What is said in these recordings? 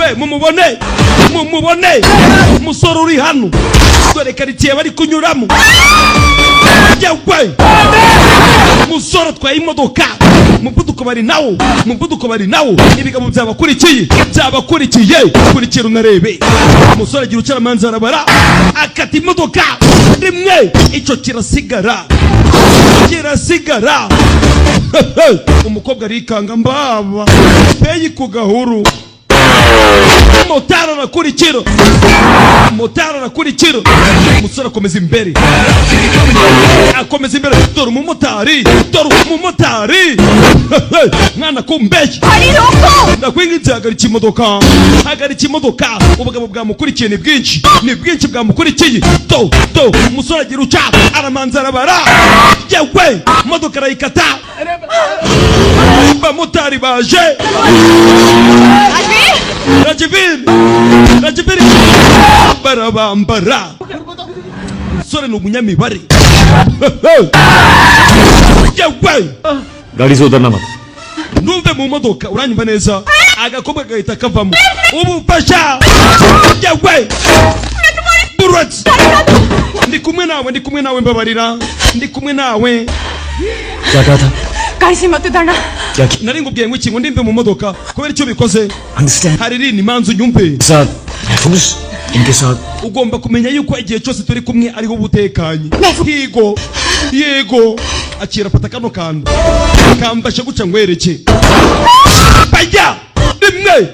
we mumubone umusore uri hano dore karitsiye bari kunyuramo yewe umusore atwaye imodoka umuvuduko bari nawo ibigabo byabakurikiye kurikira unarebe umusore agira ucaramanza arabara akata imodoka rimwe icyo kirasigara umukobwa arikanga mbaba peyi ku gahuru motara arakurikira umusore akomeza imbere dore umumotari mwana kumbeshya ndakwinginze hagarika imodoka ubugabo bwamukurikiye ni bwinshi bwamukurikiye umusore agira uca aramanza arabara yewe imodoka arayikata bamotari baje Rajibiri barabambara umusore ni umunyamibare yewe गाड़ी से उतरना मत numve mu modoka uranyumva neza agakobwa gahita kavamo ubufasha yewe burwatsi ndi kumwe nawe mbabarira ndi kumwe nawe क्या कहा था गाड़ी से मत उतरना क्या nari ngubwiye ngo iki ngo ndimve mu modoka kubera icyo bikoze understand hari rini manzu nyumve साथ महफूज इनके साथ ugomba kumenya yuko igihe cyose turi kumwe ariho ubutekanye yego akira fata kano kantu kambasha guca ngwereke bajya rimwe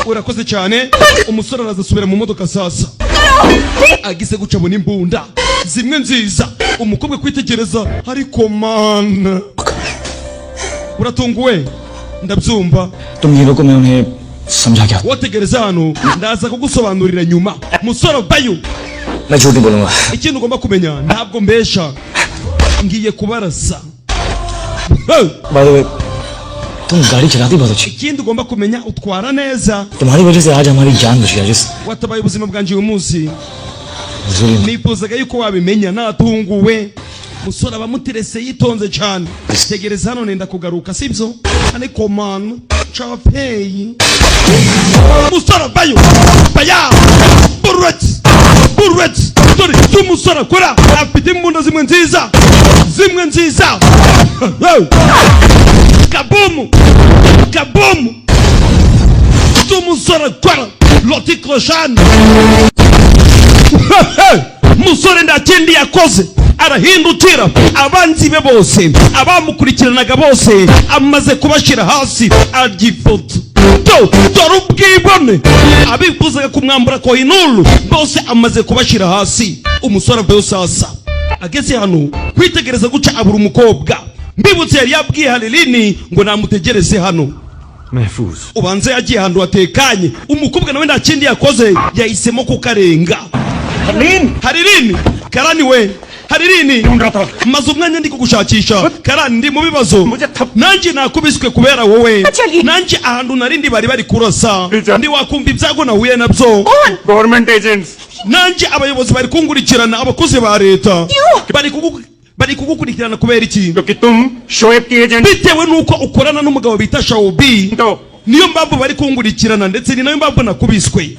urakoze cyane umusore arazasubira mu modoka sasa agise guca mu nimbunda zimwe nziza umukobwa kwitegereza ariko man uratunguwe ndabyumva तुम को मैं उन्हें समझा क्या wategereza hano ndaza kugusobanurira nyuma musore bayo मैं झूठ नहीं बोलूंगा ikintu ugomba kumenya ntabwo mbesha ngiye kubarasa by the way तुम गाड़ी चलाती बहुत अच्छी ikindi ugomba kumenya utwara neza तुम्हारी वजह से आज हमारी जान बच गई जिस watabaye ubuzima bwanjye uyu munsi nifuzaga yuko wabimenya natunguwe musore abamutirese yitonze cyane tegereza hano nenda kugaruka sibyo ariko man chapeyi musore bayo baya burwet dore tumusore kora afite imbunda zimwe nziza kaboom tumusore kora loti clochane musore ndakindi yakoze arahindukira abanzi be bose abamukurikiranaga bose amaze kubashira hasi agifoto dore ubwibone abifuzaga kumwambura kohinulu bose amaze kubashira hasi umusore avuye sasa ageze hano kwitegereza guca abura umukobwa mbibutse yari yabwiye Halilini ngo namutegereze hano महफूज ubanze yagiye hano watekanye umukobwa nawe ndakindi yakoze yahisemo kukarenga Halilini karani we Halilini maze umwanya ndi kugushakisha karani ndi mu bibazo nanjye nakubiswe kubera wowe nanjye ahantu narindi bari kurasa ndi wakumva ibyago nahuye nabyo government agents nanjye abayobozi bari kungurikirana abakozi ba leta bari kugukurikirana kubera iki क्योंकि तुम शोएब की agent bitewe nuko ukorana n'umugabo bita Shaubi niyo mpamvu bari kungurikirana ndetse ni nayo mpamvu nakubiswe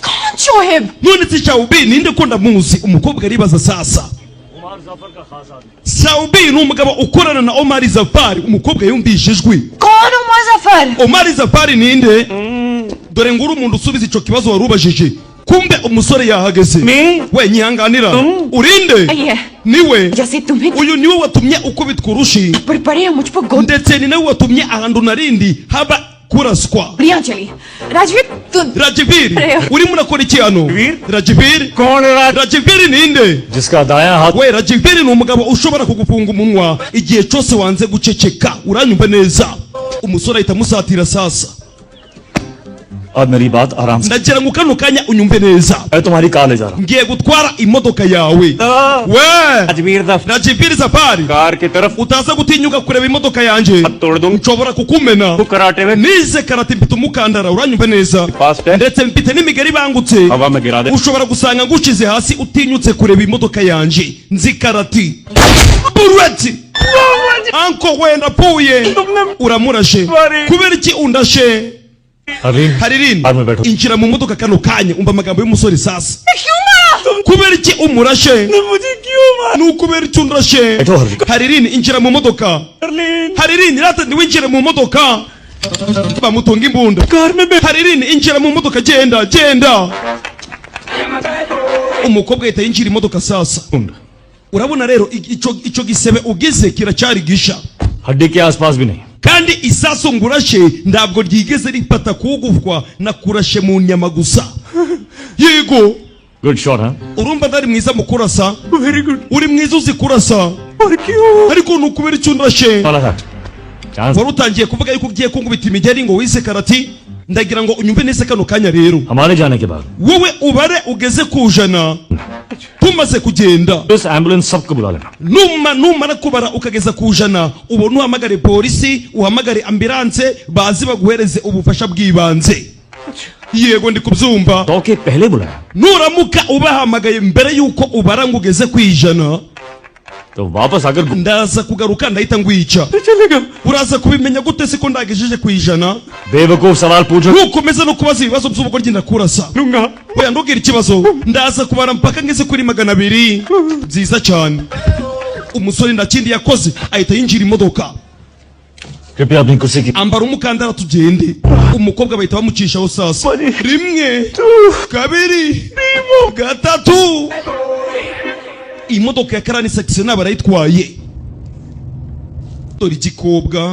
कौन Shoaib none si Shaubi ninde ko ndamuzi umukobwa aribaza sasa Shaubi ni umugabo ukorana na Omar Zafari umukobwa yumvishijwe कौन उमर Zafar Omar Zafari ninde dore nguru umuntu usubiza ico kibazo warubajije kumbe umusore yahageze we nyihanganira urinde niwe जैसे तुम्हें uyu niwe watumye ukubitwa urushi पड़े मुझ पर गोद ndetse ni nawe watumye ahantu narindi haba kuraswa बढ़िया चली राजवीर तुम Rajibiri urimo urakora iki hano Rajibiri Rajibiri ninde जिसका दायां हाथ we Rajibiri ni umugabo ushobora kugufunga umunwa igihe cyose wanze guceceka uranyumva neza umusore ahita musatira sasa और मेरी बात आराम से ndagira ngo kano kanya unyumve neza मैं तुम्हारी कार ले जा रहा हूं ngiye gutwara imodoka yawe we Rajibiri Zafari car की तरफ utaza gutinyuka kureba imodoka yanjye तोड़ दूं nshobora kukumena कराटे में nize karate mfite umukandara uranyumva neza ndetse mfite n'imigari bangutse हवा में गिरा दे ushobora gusanga ngushize hasi utinyutse kureba imodoka yanjye nzi karati burweti anko wenda puye uramurashe kubera iki undashe Haririn car में बैठो injira mu modoka kano kanya umva amagambo y'umusore sasa क्यों kubera iki umurashe मुझे क्यों nukubera iki unrashe बैठो Harleen Haririn injira mu modoka Haririn rata niwinjire mu modoka bamutunga imbunda car में Haririn injira mu modoka genda umukobwa yahita yinjira imodoka sasa urabona rero ico gisebe ugize kiracyari gisha हड्डी के आसपास भी नहीं kandi isaso ngurashe ntabwo ryigeze ripata kugufwa na kurashe mu nyama gusa yego good shot हाँ urumva ndari mwiza mu kurasa very good uri mwiza uzi kurasa और क्यों ariko nukubera icyo unrashe वाला था chance wari utangiye kuvuga yuko ugiye kungubita imigeri ngo wize karati ndagira ngo unyumve nese kano kanya rero हमारे जाने के बाद wowe ubare ugeze ku ijana tumaze kugenda इस एम्बुलेंस सबको बुला लेना numara kubara ukageza ku ijana ubona uhamagare polisi uhamagare ambulance bazi baguhereze ubufasha bw'ibanze yego ndi kubyumva तो के पहले बुलाया nuramuka ubahamagaye mbere yuko ubara ngo ugeze ku ijana तो वापस आकर ndaza kugaruka ndahita ngwica चलेगा uraza kubimenya gute se ko ndagejeje ku ijana बेवकूफ सवाल पूछो nukomeza no kubaza ibibazo by'ubugoryi ndakurasa लूंगा oya ntugire ikibazo ndaza kubara mpaka ngeze kuri 200 byiza cyane umusore ndakindi yakoze ahita yinjira imodoka कृपया अपनी कुर्सी की ambara umukandara tugende umukobwa bahita bamucishaho sasa rimwe kabiri gatatu imodoka ya karani sectionnaire barayitwaye dore igikobwa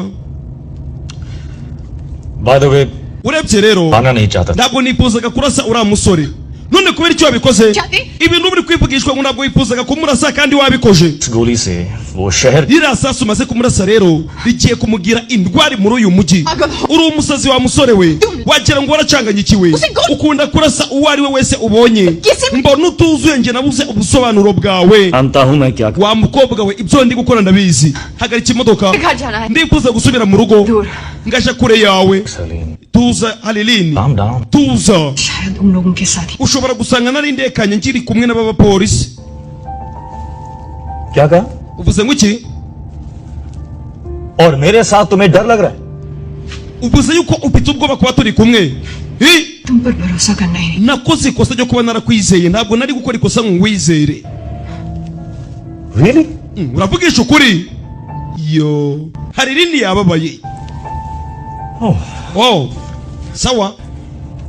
by the way urebye rero आना नहीं चाहता ntabwo nifuzaga kurasa uriya musore none kubera icyo wabikoze Cyati? ibintu biri kwivugishwa ngo ntabwo wifuzaga kumurasa kandi wabikoje इस गोली से वो शहर ririya sasu umaze kumurasa rero rigiye kumugira indwari muri uyu mujyi uri umusazi wa musore we wagira ngo waracanganyikiwe ukunda kurasa uwo ari we wese ubonye mbona utuzuye njye nabuze ubusobanuro bwawe जानता हूँ मैं क्या wa mukobwa we ibyo ndi gukora ndabizi hagarika imodoka घर जाना है ndifuza gusubira mu rugo दूर ngaje kure yawe Salim tuza Haririn calm down tuza शायद उन लोगों के साथ ही ushobora gusanga nari ndekanye nkiri kumwe n'abapolisi क्या कहा uvuze ngo iki और मेरे साथ तुम्हें डर लग रहा है uvuze yuko ufite ubwoba kuba turi kumwe तुम पर भरोसा करना ही नहीं nakoze ikosa ryo kuba narakwizeye ntabwo nari gukora ikosa ngo wizere really uravugisha ukuri yo Haririn yababaye oh sawa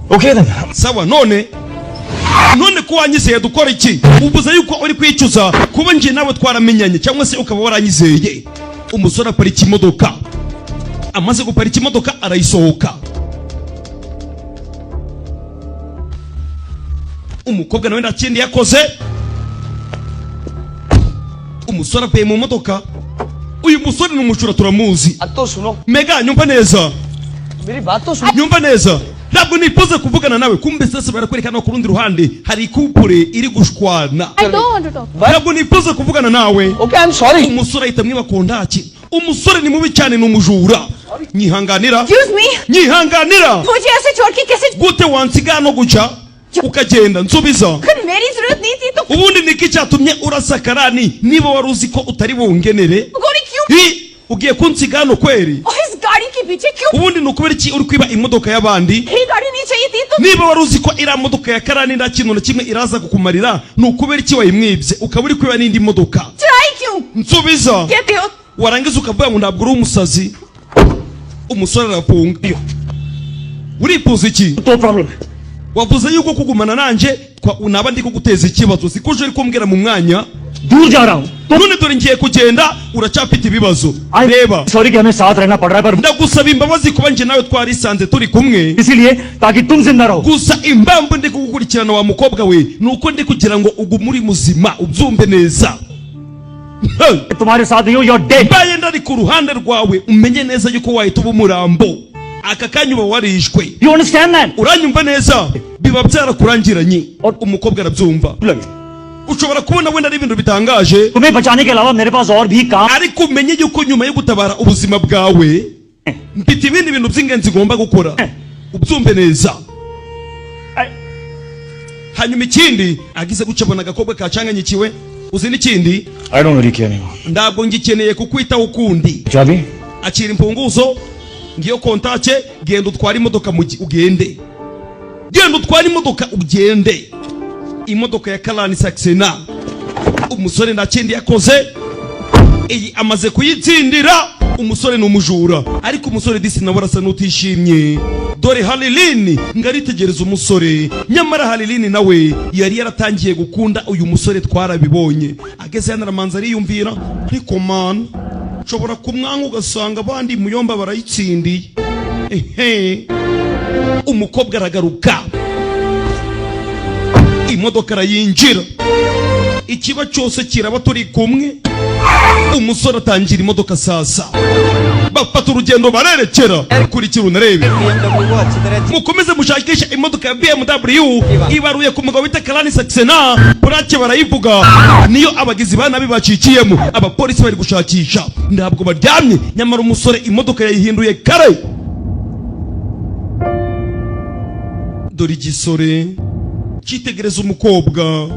okay then sawa none ko wanyizeye dukora iki uvuze yuko uri kwicuza kuba nje nawe twaramenyanye cyangwa se ukaba waranyizeye umusore aparika imodoka amaze guparika imodoka arayisohoka umukobwa nawe ndakindi yakoze umusore avuye mu modoka uyu musore ni umushura turamuzi तो सुनो mega nyumva neza मेरी बात तो सुनो nyumva neza ntabwo nifuza kuvugana nawe kumbe sasa barakwerekana ku rundi ruhande hari couple iri gushwana I don't want to talk. ntabwo nifuza kuvugana nawe okay I am sorry umusore ahita mwiba kondaki umusore ni mubi cyane ni umujura nyihanganira Excuse me. nyihanganira मुझे ऐसे छोड़ के कैसे gute wansiga no guca ukagenda nsubiza अगर मेरी जरूरत नहीं थी तो ubundi niki cyatumye urasa karani niba wari uzi ko utari bungenere गोली क्यों ugiye kunsiga hano kweri और इस गाड़ी के पीछे क्यों ubundi ni ukubera iki uri kwiba imodoka y'abandi ये गाड़ी नहीं चाहिए थी तो niba wari uzi ko iriya modoka ya karani nta kintu na kimwe iraza kukumarira ni ukubera iki wayimwibye ukaba uri kwiba n'indi modoka चुराई क्यों nsubiza कहते हो warangiza ukavuga ngo ntabwo uri umusazi umusore arafunga urifuza iki तो problem wavuze yuko kugumana nanjye naba ndi kuguteza ikibazo siko uje uri kumbwira mu mwanya दूर जा रहा हूँ none dore ngiye kugenda uracyafite ibibazo reba sorry कि हमें साथ रहना पड़ रहा है पर ndagusaba imbabazi kuba njye nawe twarisanze turi kumwe इसीलिए ताकि तुम जिंदा रहो gusa impamvu ndi kugukurikirana wa mukobwa we ni uko ndi kugira ngo ugume uri muzima ubyumve neza तुम्हारे साथ नहीं हो your dead mbaye ndari ku ruhande rwawe umenye neza yuko wahita uba umurambo aka kanya uba warishwe you understand that uranyumva neza biba byarakurangiranye umukobwa arabyumva ushobora kubona wenda ari ibintu bitangaje तुम्हें बचाने के अलावा मेरे पास और भी काम ariko umenye yuko nyuma yo gutabara ubuzima bwawe mfite ibindi bintu by'ingenzi ngomba gukora ubyumve neza hanyuma ikindi agize guca abona agakobwa kacanganyikiwe uzi n'ikindi I don't really care anymore ntabwo ngikeneye kukwitaho ukundi चाबी akira imfunguzo ngiyo kontace, genda utwara imodoka ugende. Genda utwara imodoka ugende. Imodoka ya Kalani Saxena. Umusore nta kindi yakoze, iyi amaze kuyitsindira. Umusore n'umujura, ariko umusore disi nawe arasa n'utishimye. Dore Halilini ngaritegereza umusore, nyamara Halilini nawe yari yaratangiye gukunda uyu musore, twarabibonye. Ageze hano aramanza ariyumvira, ariko man, nshobora kumwanga ugasanga abandi muyomba barayitsindiye. Umukobwa aragaruka, imodoka arayinjira, ikiba cyose kiraba turi kumwe. Umusore atangira imodoka sasa, bafata urugendo barerekera. Kurikira unarebe, mukomeze mushakisha imodoka ya BMW ibaruye ku mugabo bita Kalani Saxena. Burake barayivuga, niyo abagizi banabi bacikiyemo. Abapolisi bari gushakisha, ntabwo baryamye, nyamara umusore imodoka yayihinduye kare. Dore igisore cyitegereza umukobwa,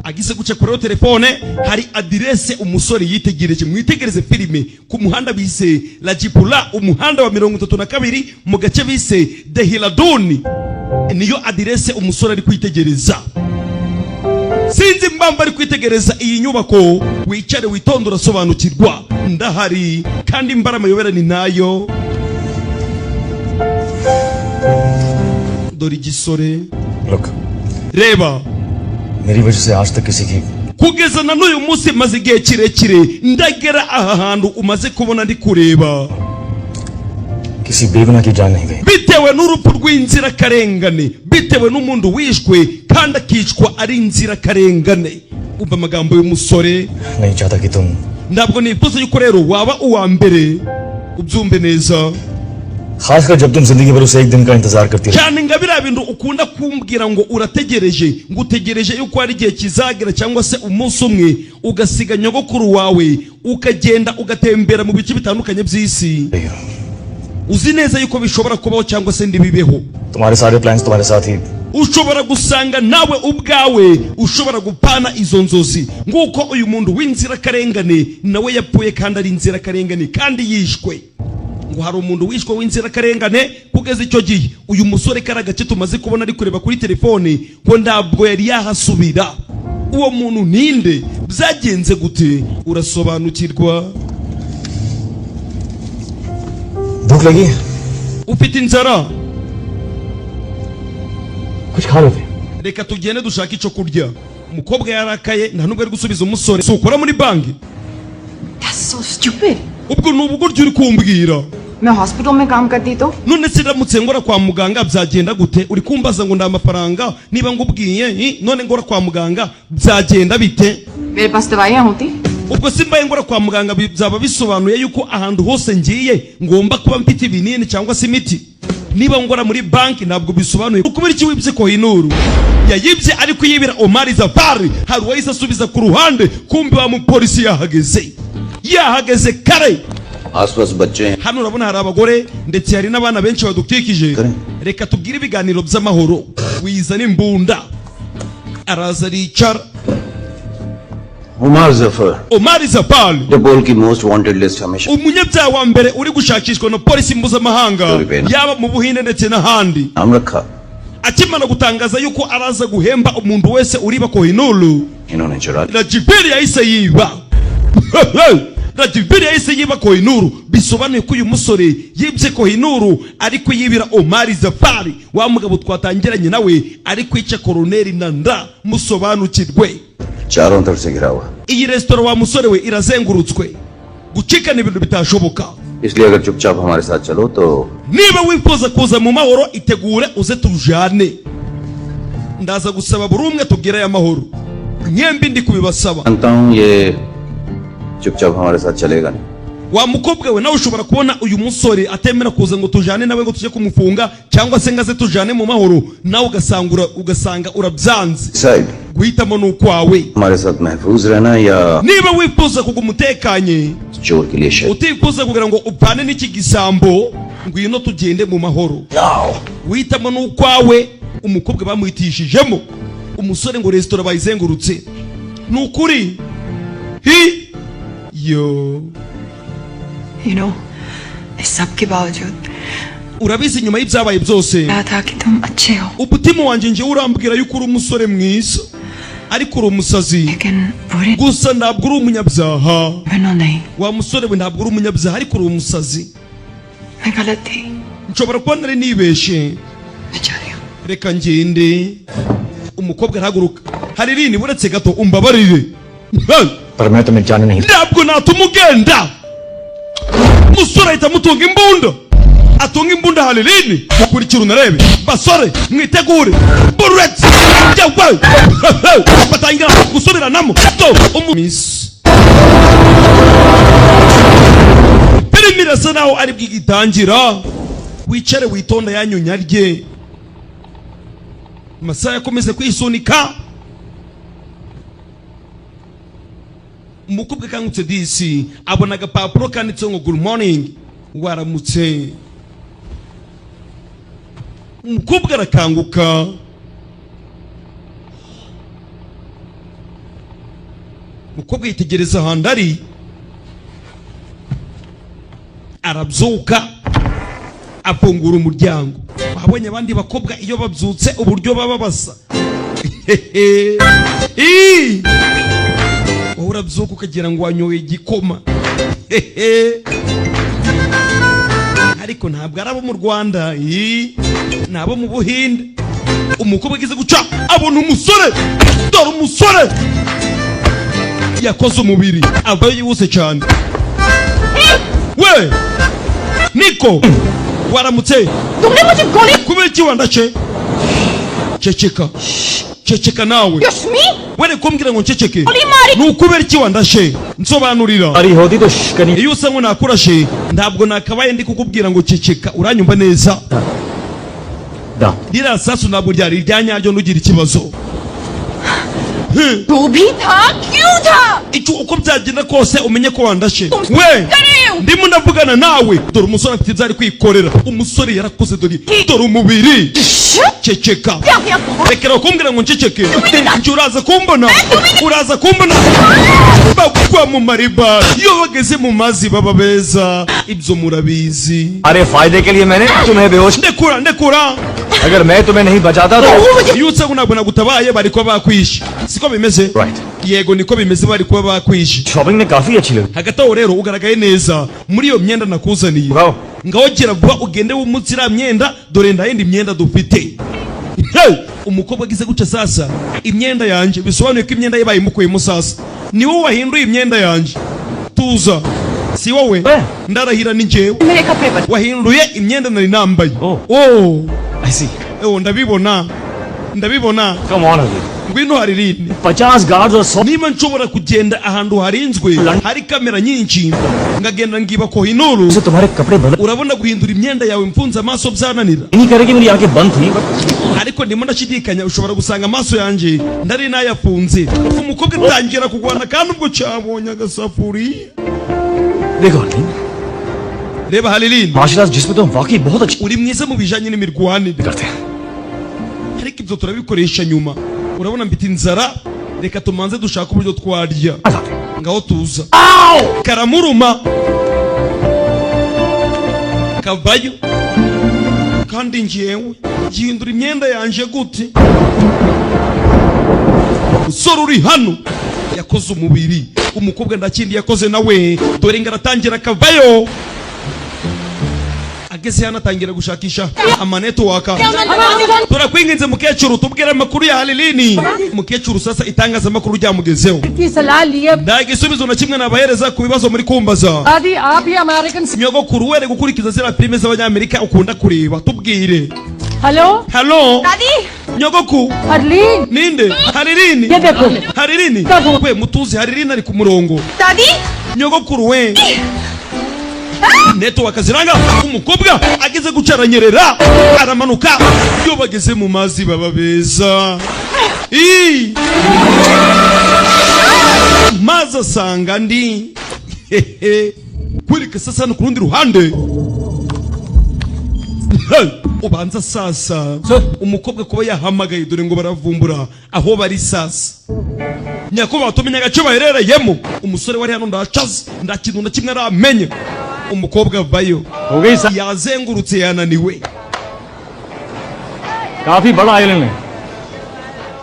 agize guca kuri telefone, hari adirese umusore yitegereje. Mwitegereze filime ku muhanda bise Lajipula, umuhanda wa 32 mu gace bise Dehiladuni. Niyo adirese umusore ari kwitegereza. Sinzi mbamba ari kwitegereza iyi nyubako. Wicare witonde urasobanukirwa, ndahari kandi mbara amayobera ni nayo. Dore igisore, look, reba, मेरी वजह से आज तक किसी की kugeza na n'uyu munsi maze igihe kirekire ndagera aha hantu umaze kubona ndi kureba, किसी बेगुनाह की जान नहीं गई, bitewe n'urupfu rw'inzirakarengane, bitewe n'umuntu wishwe kandi akicwa ari inzirakarengane. Umva amagambo y'umusore, नहीं चाहता कि तुम ntabwo nifuza yuko rero waba uwa mbere. Ubyumve neza, खासकर जब तुम जिंदगी भर उसे एक दिन का इंतजार करती रही। cyane nga biriya bintu ukunda kumbwira ngo urategereje, ngo utegereje yuko hari igihe kizagera cyangwa se umunsi umwe ugasiga nyogokuru wawe ukagenda ugatembera mu bice bitandukanye by'isi. Uzi neza yuko bishobora kubaho cyangwa se ndibibeho. तुम्हारे सारे प्लान्स तुम्हारे साथ ही, ushobora gusanga nawe ubwawe ushobora gupana izo nzozi, nguko uyu muntu w'inzirakarengane nawe yapfuye kandi ari inzirakarengane kandi yishwe. Ngo hari umuntu wishwe w'inzirakarengane, kugeza icyo gihe uyu musore kari agace tumaze kubona ari kureba kuri telefone ngo ntabwo yari yahasubira. Uwo muntu ninde? Byagenze gute? Urasobanukirwa? भूख लगी है? Ufite inzara? कुछ खा लो फिर। Reka tugende dushaka icyo kurya. Umukobwa yarakaye, nta nubwo ari gusubiza umusore. Si ukora muri banki? That's so stupid. Ubwo n'ubugoryi uri kumbwira. मैं हॉस्पिटल में काम करती तो None se ndamutse ngora kwa muganga byagenda gute? Uri kumbaza ngo ndamafaranga, niba ngubwiye none ngora kwa muganga byagenda bite? मेरे पास दवाइयाँ होती Ubwo simbaye ngora kwa muganga byaba bisobanuye yuko ahantu hose ngiye ngomba kuba mfite ibinini cyangwa se imiti. Niba ngora muri banki ntabwo bisobanuye. Ukubira iki wibye Kohinoor? Yayibye ariko yibira Omar Zafari. Hari wahise asubiza ku ruhande, kumbi wa mupolisi yahageze kare. आसपास बच्चे हैं। Hano urabona hari abagore ndetse hari n'abana benshi badukikije. Reka tubwire ibiganiro by'amahoro. Wizana imbunda. Araza aricara. Omar Zafar Omar Zafari, Interpol की most wanted list हमेशा umunyabyaha wa mbere uri gushakishwa na polisi mpuzamahanga, yaba mu Buhinde ndetse n'ahandi. नाम रखा। Akimana gutangaza yuko araza guhemba umuntu wese uriba Kohinoor, इन्होंने चुरा लिया। Rajibiri yahise yiba. Rajibiri yahise yiba Kohinoor. Bisobanuye ko uyu musore yibye Kohinoor ariko yibira Omar Zafari, wa mugabo twatangiranye nawe ari kwica Koloneli Nanda. Musobanukirwe, चारों तरफ से घिरा हुआ, iyi restaurant wa musore we irazengurutswe, gucikana ibintu bitashoboka. इसलिए अगर चुपचाप हमारे साथ चलो तो Niba wifuza kuza mu mahoro itegure uze tujane. Ndaza gusaba buri umwe tubwire aya mahoro, mwembi ndi kubibasaba. जानता हूँ ये चुपचाप हमारे साथ चलेगा नहीं। Wa mukobwa we nawe ushobora kubona uyu musore atemera kuza ngo tujane nawe ngo tujye kumufunga cyangwa se ngaze tujane mu mahoro, nawe ugasanga urabyanze. Decide Guhitamo n'ukwawe. हमारे साथ महफूज रहना या Niba wifuza kuguma utekanye, चोर के लिए शेर। utifuza kugira ngo upane n'iki gisambo, ngwino tugende mu mahoro. Guhitamo n'ukwawe. Umukobwa bamuhitishijemo, umusore ngo restaurant bayizengurutse. Nukuri yo You know, इस सब के बावजूद urabizi nyuma y'ibyabaye byose कहा था कि तुम अच्छे हो, umutima wanje nje urambwira yuko uri umusore mwiza ariko uri umusazi लेकिन बुरे gusa ntabwo uri umunyabyaha बनो नहीं। wa musore we ntabwo uri umunyabyaha ariko uri umusazi मैं गलत थी, nshobora kuba nari nibeshe मैं जा रही हूँ। reka ngende umukobwa arahaguruka Haliline buretse gato umbabarire पर मैं तुम्हें जाने नहीं ntabwo natuma ugenda umusore ahita amutunga imbunda atunga imbunda Haliline mukurikira unarebe basore mwitegure buretse yawe batangira gusubiranamo filimi irasa naho ari bwigitangira wicare witonda yanyunya rye amasaha yakomeze kwisunika umukobwa kangutse disi abona agapapuro kanditseho ngo good morning waramutse umukobwa arakanguka umukobwa yitegereza ahantu ari arabyuka afungura umuryango wabonye abandi bakobwa iyo babyutse uburyo baba basa wowe urabyuka ukagira ngo wanyoye igikoma ariko ntabwo ari abo mu Rwanda ni abo mu Buhinde umukobwa agize guca abona umusore dore umusore yakoze umubiri avayo yihuse cyane we Niko waramutse तुमने मुझे गोली kubera iki wandashe ceceka nawe यशमी were kumbwira ngo nceceke गोली मारी ni ukubera iki wandashe nsobanurira अरे होती तो शिकनी iyo usa ngo nakurashe ntabwo nakabaye ndi kukubwira ngo ceceka uranyumva neza दा ririya sasu ntabwo ryari iryanyaryo ntugira ikibazo तू भी था, क्यों था? icyo uko byagenda kose umenye ko wandashe we Kariyo! ndimo ndavugana nawe dore umusore afite ibyo ari kwikorera umusore yarakoze dore umubiri ceceka क्या किया तुमने? rekera kumbwira ngo nceceke njye uraza kumbona bagwa mu mariba iyo bageze mu mazi baba beza ibyo murabizi अरे फायदे के लिए मैंने तुम्हें बेहोश ndekura अगर मैं तुम्हें नहीं बचाता तो iyo utse ngo ntabwo nagutabaye bari kuba bakwishe siko bimeze Right. yego niko bimeze bari kuba bakwishe shopping ने काफी अच्छी लगी hagati aho rero ugaragaye neza muri iyo myenda nakuzaniye wow ngaho gira vuba ugende w'umunsi iriya myenda dore ndahenda imyenda dufite umukobwa agize gutya sasa imyenda yanjye bisobanuye ko imyenda ye bayimukuyemo sasa ni wowe wahinduye imyenda yanjye tuza si wowe ndarahira ni njyewe मेरे कपड़े पर wahinduye imyenda nari nambaye Oh. I see. ndabibona Come on, Haliline. ngwino Haliline 50 गार्ड्स और 100 niba nshobora kugenda ahantu harinzwe hari kamera nyinshi ngagenda ngiba kohinuru से तुम्हारे कपड़े बदल urabona guhindura imyenda yawe mfunze amaso byananira नहीं करेगी मेरी आंखें बंद थी ariko ndimo ndashidikanya ushobora gusanga amaso yanjye ndari nayafunze umukobwa atangira kugwana kandi ubwo cyabonye agasafuriya देखो Haliline, reba Haliline martial arts जिसमें तुम वाकई बहुत अच्छी uri mwiza mu bijanye n'imirwanire करते हैं ariko ibyo turabikoresha nyuma urabona mbita inzara reka tumanze dushaka uburyo twarya आजाते हैं ngaho tuza karamuruma kavayo kandi njyewe gihindura imyenda yanje gute usore uri hano yakoze umubiri umukobwa ndakindi yakoze nawe dore ngo aratangira akavayo ageze hano atangira gushakisha amanetwork turakwinginze mukecuru tubwire amakuru ya Haliline mukecuru sasa itangazamakuru ryamugezeho की सलाह लिए nta gisubizo na kimwe nabahereza ku bibazo muri kumbaza दादी आप ही American nyogokuru were gukurikiza ziriya filime z'abanyamerika ukunda kureba tubwire hello halo दादी nyogoku Harleen ninde Haliline ये देखो Haliline we mutuzi Haliline ari ku murongo दादी nyogokuru we network ziranga umukobwa ageze gucaranyerera aramanuka iyo bageze mu mazi baba beza mazi asanga ndi kwereka sasa no ku rundi ruhande ubanza sasa umukobwa kuba yahamagaye dore ngo baravumbura aho bari sasa nyakubahwa tumenye agace baherereyemo umusore wari hano ndacaze nta kintu na kimwe aramenye umukobwa avayo हो गई sir yazengurutse yananiwe काफी बड़ा आइलैंड है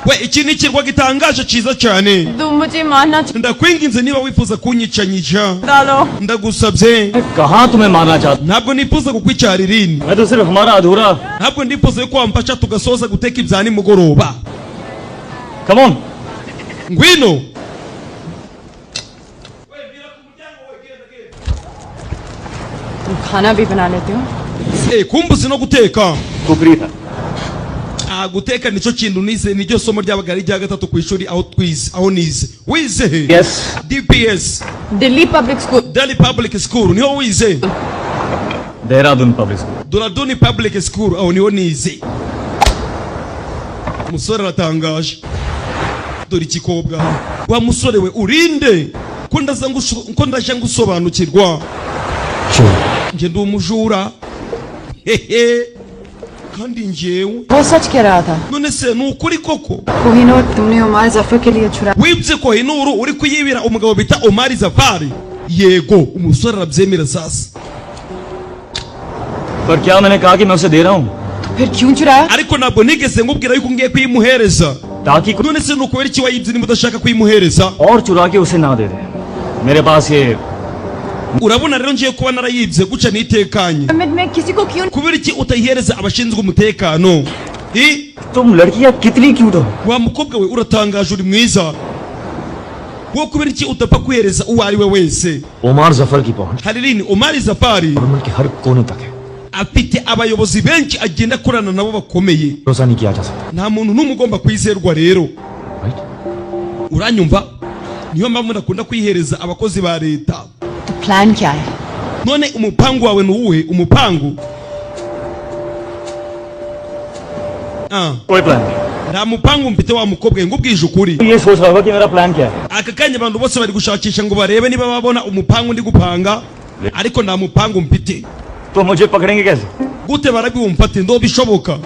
we iki ni ikirwa gitangaje cyiza cyane तुम मुझे मारना ndakwinginze niba wifuza kunyicanyisha डालो ndagusabye कहाँ तुम्हें मारना चाहता ntabwo nifuza kukwicara irini मैं तो सिर्फ हमारा अधूरा ntabwo ndifuza yuko wamfasha tugasoza guteka ibya nimugoroba come on ngwino तुम खाना भी बना लेते हो kumbuzi no guteka कुकरी था guteka nicyo kintu nize niryo somo ryabaga ari rya gatatu ku ishuri aho nize wize he yes DPS Delhi public school Delhi Public School niho wize Dehradun public school Duraduni Public School aho niho nize umusore aratangaje dore ikikobwa wa musore we urinde ko ndaje ngusobanukirwa nje ndi umujura hehe kandi njyewe वो सच कह रहा था none se ni ukuri koko Kohinoor तुमने उमार जफर के लिए छुड़ा wibye Kohinuru uri kuyibira umugabo bita Omar Zafari yego umusore arabyemera sasa पर क्या मैंने कहा कि मैं उसे दे रहा हूँ फिर क्यों चुराया ariko ntabwo nigeze ngubwira yuko ngiye kuyimuhereza ताकि कोई none se ni ukubera iki wayibye niba udashaka kuyimuhereza और चुरा के उसे ना दे दे मेरे पास ये urabona rero ngiye kuba narayibye guca nitekanye मैं किसी को क्यों kubera iki utayihereza abashinzwe umutekano तुम लड़कियां कितनी क्यूट हो wa mukobwa we uratangaje uri mwiza wo kubera iki utapfa kwihereza uwo ari we wese Umar जफर की पहुंच Haririni Omar Zafari मुल्क के हर कोने तक है afite abayobozi benshi agenda akorana nabo bakomeye भरोसा नहीं किया जा सकता nta muntu n'umwe ugomba kwizerwa rero right uranyumva niyo mpamvu ndakunda kwihereza abakozi ba leta तो प्लान क्या है none umupangu wawe ni uwuhe umupangu कोई प्लान नहीं nta mupangu mfite wa mukobwa we ngubwije ukuri ये सोच रहा होगा कि मेरा प्लान क्या है aka kanya abantu bose bari gushakisha ngo barebe niba babona umupangu ndi gupanga ariko nta mupangu mfite तो मुझे पकड़ेंगे कैसे gute barabimfate ndo bishoboka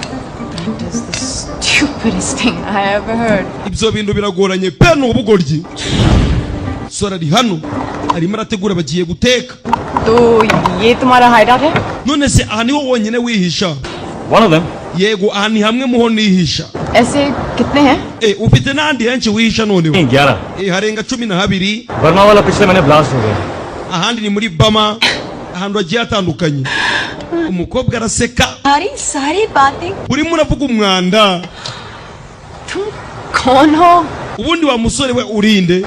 That is the stupidest thing I ever heard. ibyo bintu biragoranye pe ni ubugoryi sora ari hano arimo arategura bagiye guteka तो ये तुम्हारा हाइडआउट है none se aha niho wonyine wihisha one of them yego aha ni hamwe muho nihisha ऐसे कितने हैं ufite n'ahandi henshi wihisha noneho 11 harenga 12 बर्मा वाला पिछले महीने ब्लास्ट हो गया ahandi ni muri Bama ahantu hagiye hatandukanye umukobwa araseka सारी सारी बातें urimo uravuga umwanda तुम कौन हो ubundi wa musore we urinde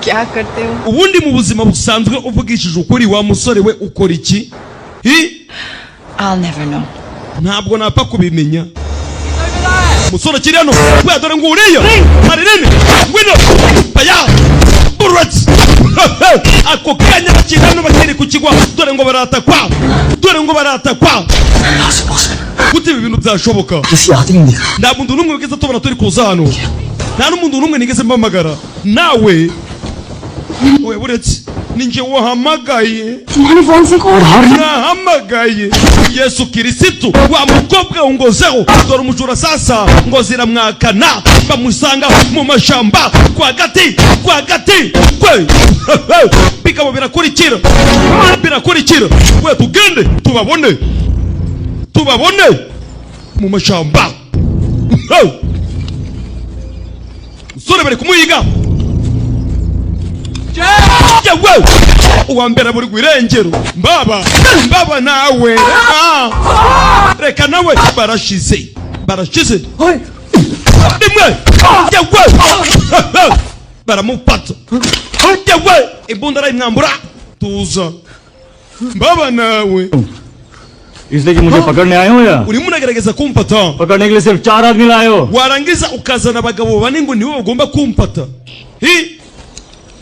क्या करते हो ubundi mu buzima busanzwe uvugishije ukuri wa musore we ukora iki I'll never know. ntabwo napfa kubimenya umusore akiri hano we dore ngo uriya hari nini ngwino baya burati ako kanya bakiri hano bakiri ku kigwa dore ngo baratakwa gute ibi bintu byashoboka किसी आते ही नहीं देखा nta muntu n'umwe wigeze tubona turi kuza hano nta n'umuntu n'umwe nigeze mpamagara nawe we buretse ninjye wahamagaye तुम्हारे फोन से nahamagaye Yesu Kirisitu wa mukobwa ungozeho dore umujura sasa ngo ziramwakana bamusanga mu mashamba kwa gati kwe bikaba birakurikira we tugende tubabone mu mashamba musore bari kumuyiga yewe uwa mbere buri gwirengero mbaba nawe reka nawe barashize rimwe yewe baramufata yewe imbunda arayimwambura tuza mbaba nawe इसलिए कि मुझे पकड़ने आए हो या urimo uragerageza kumfata पकड़ने के लिए सिर्फ 4 आदमी लाए हो warangiza ukazana abagabo bane ngo nibo bagomba kumfata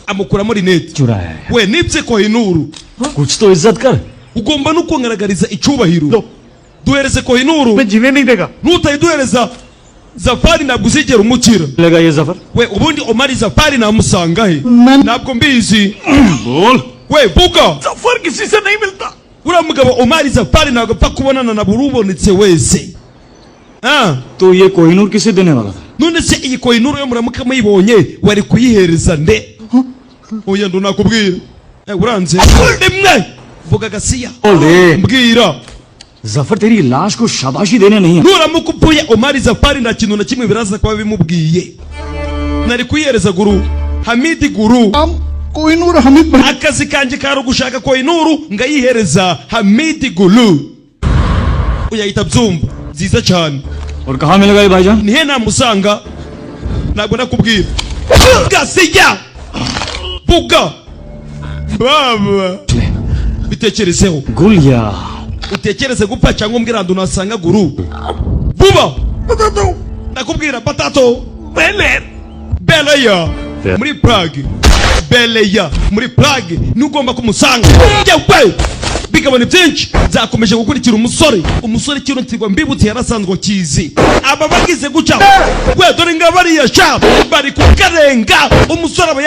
amukuramo rinete चुराया है we nibye Kohinuru कुछ तो इज्जत कर ugomba no kungaragariza icyubahiro duhereze Kohinuru जीने नहीं देगा nutayiduhereza Zafari ntabwo uzigera umukira लगा ये Zafar we ubundi Omar Zafari namusanga he ntabwo mbizi बोल we vuga सफर किसी से नहीं मिलता uriya mugabo Omar Zafari ntabwo apfa kubonana na buri ubonetse wese तो ये कोहिनूर किसे देने वाला था none se iyi Kohinuru yo muramuka muyibonye wari kuyihereza nde oya ndo nakubwira uranze rimwe vuga Gasiya बोल दे mbwira जफर तेरी लाश को शाबाशी देने नहीं है nuramuka upfuye Omar Zafari nta kintu na kimwe biraza kuba bimubwiye nari kuyereza guru Hamidi guru Kohinoor हमीद भाई akazi kanje kari gushaka Koinuru ngayihereza Hamidi guru uyahita byumva nziza cyane और कहाँ मिलेगा ये भाईजान nihe namusanga ntabwo nakubwira Gasiya vuga baba bitekerezeho Gulia utekereze gupfa cyangwa umbwira ndu nasanga guru vuba nakubwira Batato Beleya muri Prague Beleya muri Prague nugomba kumusanga yewe bigabane byinshi zakomeje gukurikira umusore kirutirwa mbibutse yarasanzwe kizi aba bagize guca we dore ngabariya sha bari kukarenga umusore aba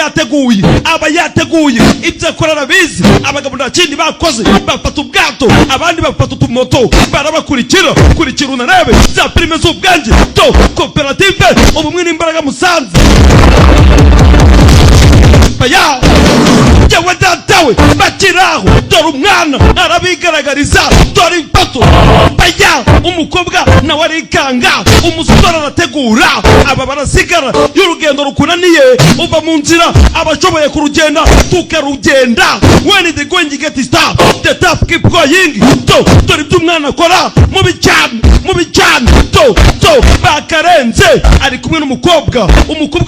yateguye ibyo akorera bizi abagabo nta kindi bakoze bafata ubwato abandi bafata utumoto barabakurikira unarebe za prime z'ubwanje to koperative ubumwe n'imbaraga musanze baya yawe datawe bakiraho dore umwana arabigaragariza dore impato baya umukobwa nawe arikanga umusore arategura aba barasigara y'urugendo rukunaniye uva mu nzira abashoboye kurugenda tukarugenda when the going get start the tap keep going dore ibyo umwana akora mu bijyana to bakarenze ari kumwe n'umukobwa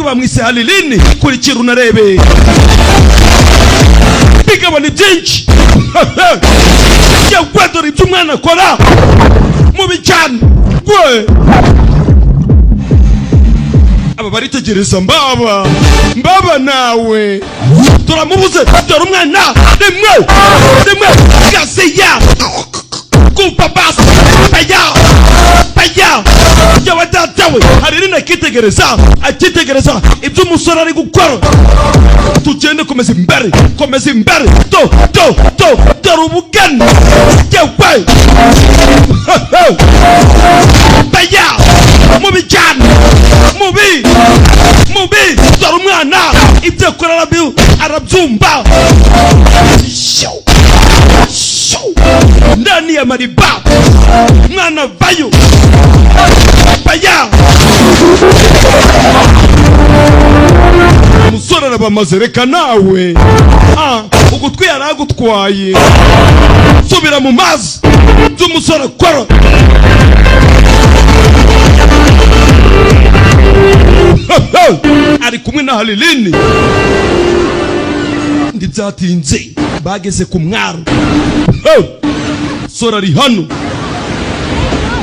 bamwise Halilini kurikira unarebe bigabane byinshi yewe dore ibyo umwana akora mu bijyana we aba baritegereza mbaba nawe turamubuze dore umwana rimwe Gasiya kupa basi baya yawe datawe Halilini akitegereza ibyo umusore ari gukora tugende komeza imbere dore ubugani yewe baya mu bijyana mubi dore umwana ibyo akora arabyumva ndani ya mariba mwana vayo baya umusore arabamaze reka nawe ugutwi yaragutwaye subira mu mazi by'umusore akora ari kumwe na Halilini ndibyatinze bageze ku mwaro sora ari hano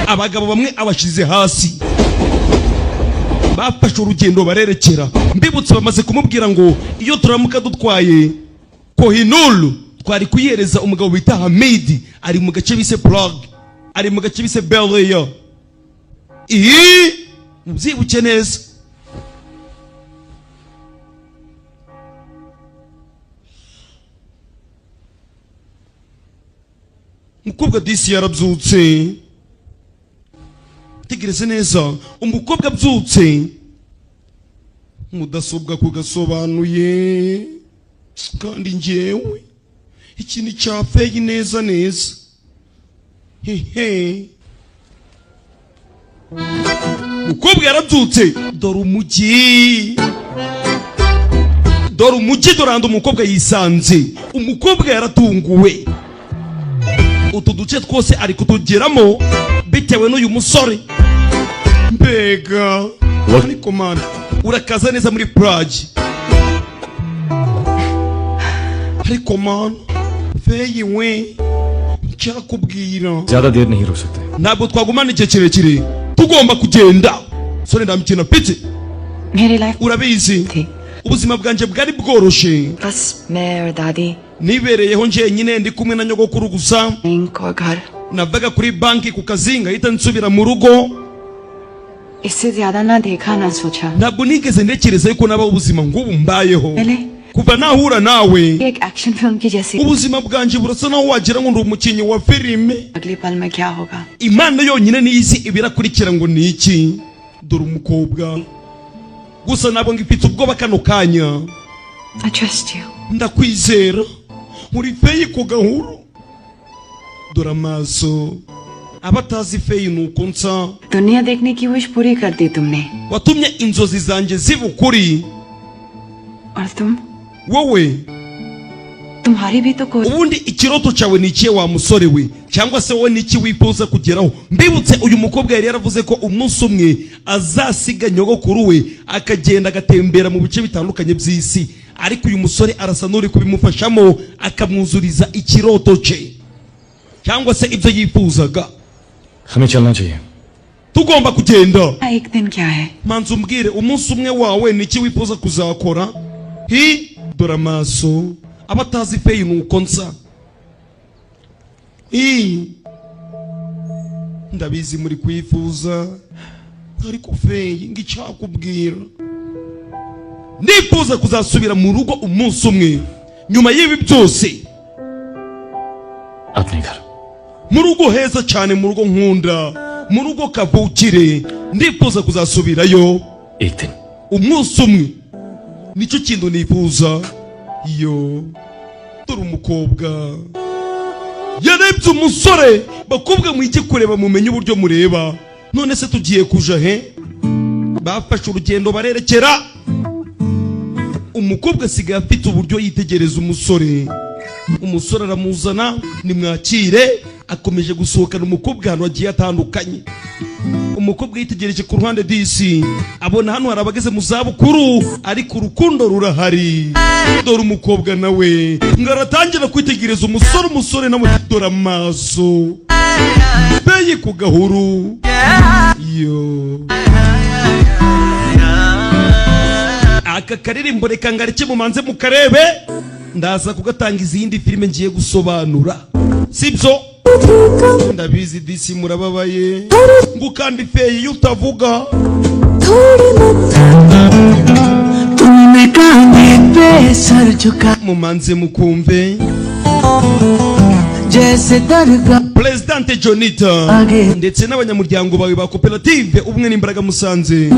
abagabo bamwe abashize hasi bafashe urugendo barerekera mbibutse bamaze kumubwira ngo iyo turamuka dutwaye Kohinuru twari kuyereza umugabo bita Hamidi ari mu gace bise Prague ari mu gace bise Beleya mubyibuke neza umukobwa disi yarabyutse tegereze neza umukobwa abyutse mudasobwa kugasobanuye kandi njyewe ikintu cyafeye neza umukobwa yarabyutse dore umujyi doranda umukobwa yisanze umukobwa yaratunguwe utu duce twose ari kutugeramo bitewe n'uyu musore mbega ariko man urakaza neza muri Prague ariko man feye we cyakubwira ज़्यादा देर नहीं रुक सकते ntabwo twagumana igihe kirekire tugomba kugenda sore ndamukina pite मेरी life urabizi ubuzima bwanje bwari bworoshe बस मैं और दादी nibereyeho njyenyine ndi kumwe na nyogokuru gusa bank और घर navaga kuri banki ku kazi ngahita nsubira mu rugo इससे ज्यादा ना देखा ना सोचा ntabwo nigeze ntekereza yuko nabaho ubuzima ng'ubu mbayeho पहले kuva nahura nawe एक एक्शन फिल्म की जैसी ubuzima bwanje burasa naho wagira ngo ndi umukinnyi wa filime अगले पल में क्या होगा imana yonyine niyizi ibirakurikira ngo ni iki dore umukobwa gusa ntabwo ngifite ubwoba kano kanya I trust you ndakwizera muri feyi ku gahuru dore amaso abatazi feyi nuko nsa दुनिया देखने की विश पूरी कर दी तुमने watumye inzozi zanjye ziba ukuri और तुम wowe तुम्हारी भी तो कोई ubundi ikiroto cyawe ni ikihe wa musore we cyangwa se wowe niki wifuza kugeraho mbibutse uyu mukobwa yari yaravuze ko umunsi umwe azasiga nyogokuru we akagenda agatembera mu bice bitandukanye by'isi ariko uyu musore arasa n'uri kubimufashamo akamwuzuriza ikiroto cye cyangwa se ibyo yifuzaga हमें चलना चाहिए tugomba kugenda एक दिन क्या है manzi umbwire umunsi umwe wawe niki wifuza kuzakora hi dore amaso abatazi feyi nuko nsa ndabizi muri kwifuza ariko feyi ng'icyakubwira ndifuza kuzasubira mu rugo umunsi umwe nyuma y'ibi byose अपने घर mu rugo heza cyane mu rugo nkunda mu rugo kavukire ndifuza kuzasubirayo एक दिन umunsi umwe nicyo kintu nifuza iyo dore umukobwa yarebye umusore bakobwa mwige kureba mumenye uburyo mureba none se tugiye kuja he bafashe urugendo barerekera umukobwa asigaye afite uburyo yitegereza umusore umusore aramuzana nimwakire akomeje gusohokana umukobwa ahantu hagiye atandukanye umukobwa yitegereje ku ruhande disi abona hano hari abageze mu zabukuru ariko urukundo rurahari dore umukobwa nawe ngo aratangira kwitegereza umusore nawe dore amaso feyi ku gahuru yo aka karirimbo reka ngareke mumanze mukarebe ndaza kugatanga izindi filime ngiye gusobanura sibyo ndabizi disi murababaye ngo kandi feyi iyo utavuga mumanze mukumve Presidente Jonita ndetse n'abanyamuryango bawe ba koperative ubumwe n'imbaraga Musanze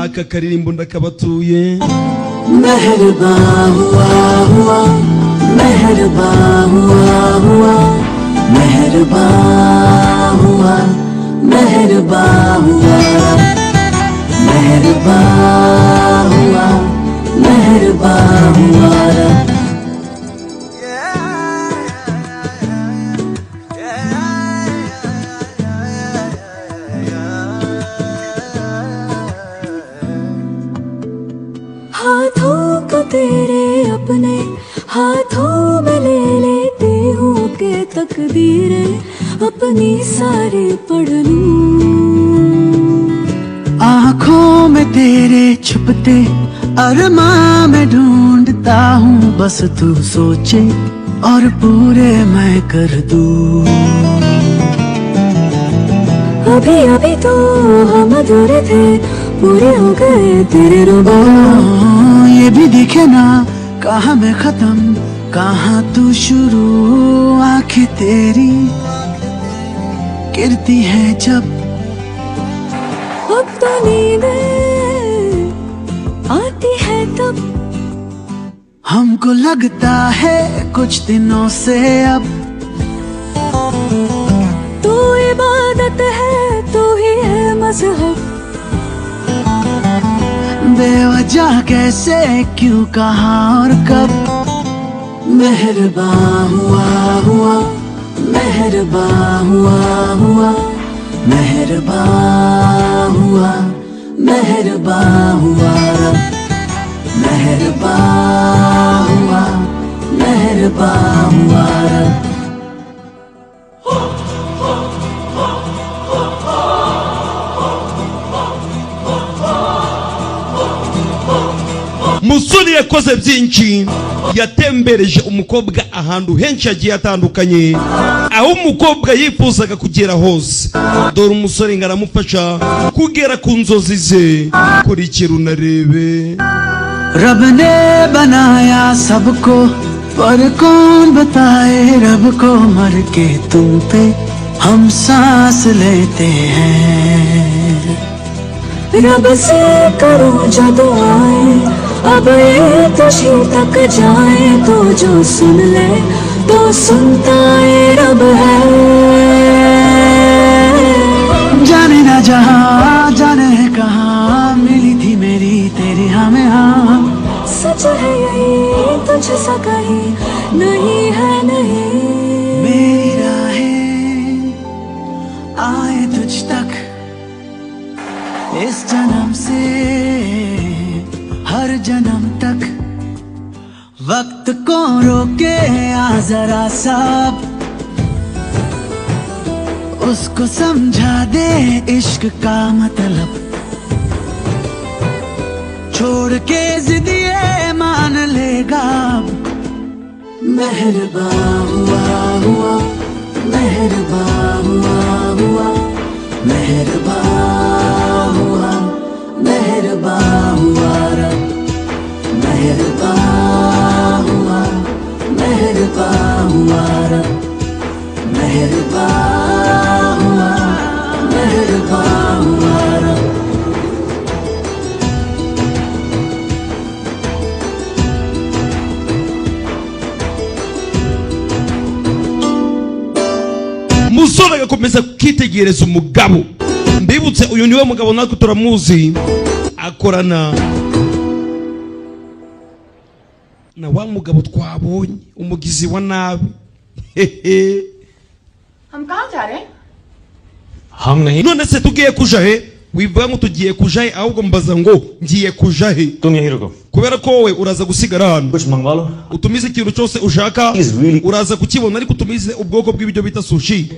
aka karirimbo ndakabatuye मेहरबा हुआ हुआ मेहरबा हुआ हुआ मेहरबा हुआ मेहरबा हुआ मेहरबा हुआ मेहरबा हुआ हाथों को तेरे अपने हाथों में ले लेती हूँ के तकदीरें अपनी सारी पढ़ लूं आँखों में तेरे छुपते अरमां में ढूंढता हूँ बस तू सोचे और पूरे मैं कर दूं अभी अभी तो हम अधूरे थे पूरे हो गए तेरे रुबा ये भी दिखे ना कहाँ मैं खत्म कहाँ तू शुरू आंखें तेरी गिरती है जब अब तो नींदें आती है तब हमको लगता है कुछ दिनों से अब तू इबादत है तू ही है मज़हब बेवजह कैसे क्यों कहा और कब मेहरबा हुआ हुआ मेहरबा हुआ हुआ मेहरबा हुआ मेहरबा हुआ मेहरबा हुआ मेहरबा हुआ musore yakoze byinshi yatembereje umukobwa ahantu henshi hagiye atandukanye aho umukobwa yifuzaga kugera hose dore umusore ngo aramufasha kugera ku nzozi ze kurikira unarebe रब ने बनाया सबको पर कौन बताए रब को मर के तुम पे हम सांस लेते हैं रब से करो जो दुआएं अब ये तुझी तक जाए तो जो सुन ले तो सुनता ये रब है। जाने ना जहाँ जाने है कहाँ मिली थी मेरी तेरी हमें हाँ। सच है यही तुझसा कहीं नहीं है नहीं। मेरी राहें आए तुझ तक इस जन्म से हर जन्म तक। वक्त को रोके आ जरा सब उसको समझा दे इश्क का मतलब। छोड़ के जिदिए मान लेगा मेहरबान हुआ हुआ मेहरबान हुआ हुआ मेहरबान हुआ मेहरबान हुआ रब मेहरबान हुआ मेहरबान हुआ रब मेहरबान हुआ मेहरबान हुआ रब। Musore agakomeza kwitegereza umugabo. Mbibutse uyu niwe mugabo natwe turamuzi akorana na wa mugabo twabonye umugizi wa nabi. हम कहाँ जा रहे हैं? हम नहीं। None se tugiye kuja he? Wivuga ngo tugiye kuja he ahubwo mbaza ngo ngiye kuja he? तुम यहीं रुको, Kubera ko wowe uraza gusigara hano. कुछ मंगवा लो। Utumize ikintu cyose ushaka Is really- uraza kukibona ariko utumize ubwoko bw'ibiryo bita sushi.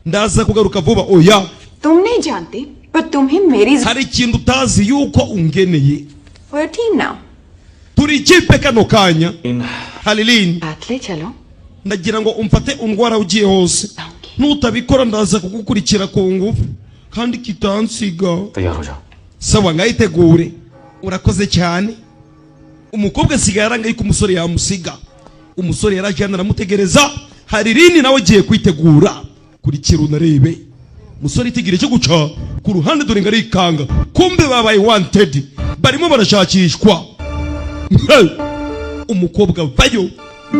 Ndaza kugaruka vuba oya. तुम नहीं जानते पर तुम ही मेरी Hari ikintu utazi yuko ungeneye. We're a team now. Turi ikipe kano kanya. Halilin. साथ ले चलो। Ndagira ngo umfate undwara ugiye hose. Nutabikora ndaza kugukurikira ku ngufu kandi kitansiga. तैयार हो जाओ। Sawa ngayitegure. Urakoze cyane. Umukobwa sigara ngayi ku musore yamusiga. Umusore yarajyana aramutegereza. Halilin nawe agiye kwitegura. Kurikira unarebe. Musore itigire cyo guca ku ruhande dore ngari ikanga. Kumbe babaye wanted. Barimo barashakishwa. Umukobwa vayo.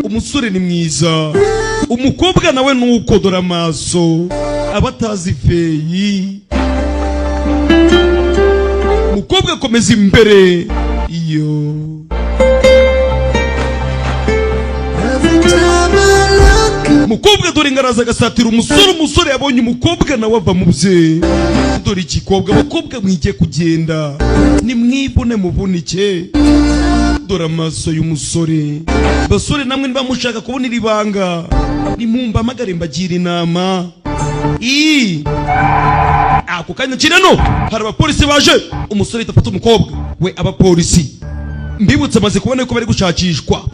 Umusore ni mwiza. Umukobwa nawe nuko dore amaso abatazi feyi. Umukobwa akomeza imbere iyo umukobwa dore ngaraza agasatira umusore yabonye umukobwa nawe ava mu bye. Dore igikobwa abakobwa mwigiye kugenda nimwibone muvunike. Dore amaso y'umusore. Basore namwe niba mushaka kubonera ibanga nimumba amagare mbagira inama. Ako kanya kirano hari abapolisi baje. Umusore itafata umukobwa we abapolisi. Mbibutse amaze kubona ko bari gushakishwa.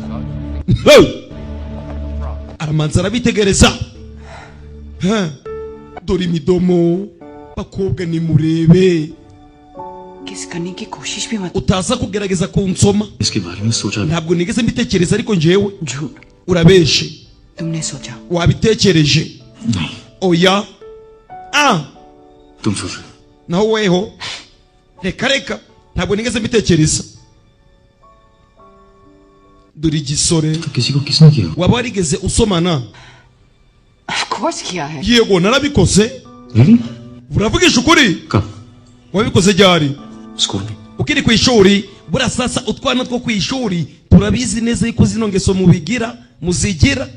Aramanza arabitegereza. Dore imidomo bakobwa nimurebe. किस करने की कोशिश भी मत। Utaza kugerageza kunsoma. इसके बारे में सोचा भी। Ntabwo nigeze mbitekereza ariko njyewe झूठ urabeshe. तुमने सोचा। Wabitekereje? नहीं, Oya. तुम सोच रहे हो। Naho weho reka ntabwo nigeze mbitekereza. Dore igisore. तो किसी को किसने किया? Waba warigeze usomana? Of course किया है। Yego narabikoze. Really? Uravugisha ukuri? कब? Wabikoze ryari? स्कूल में। Ukiri ku ishuri bura sasa utwana two ku ishuri turabizi neza yuko zino ngeso mubigira muzigira.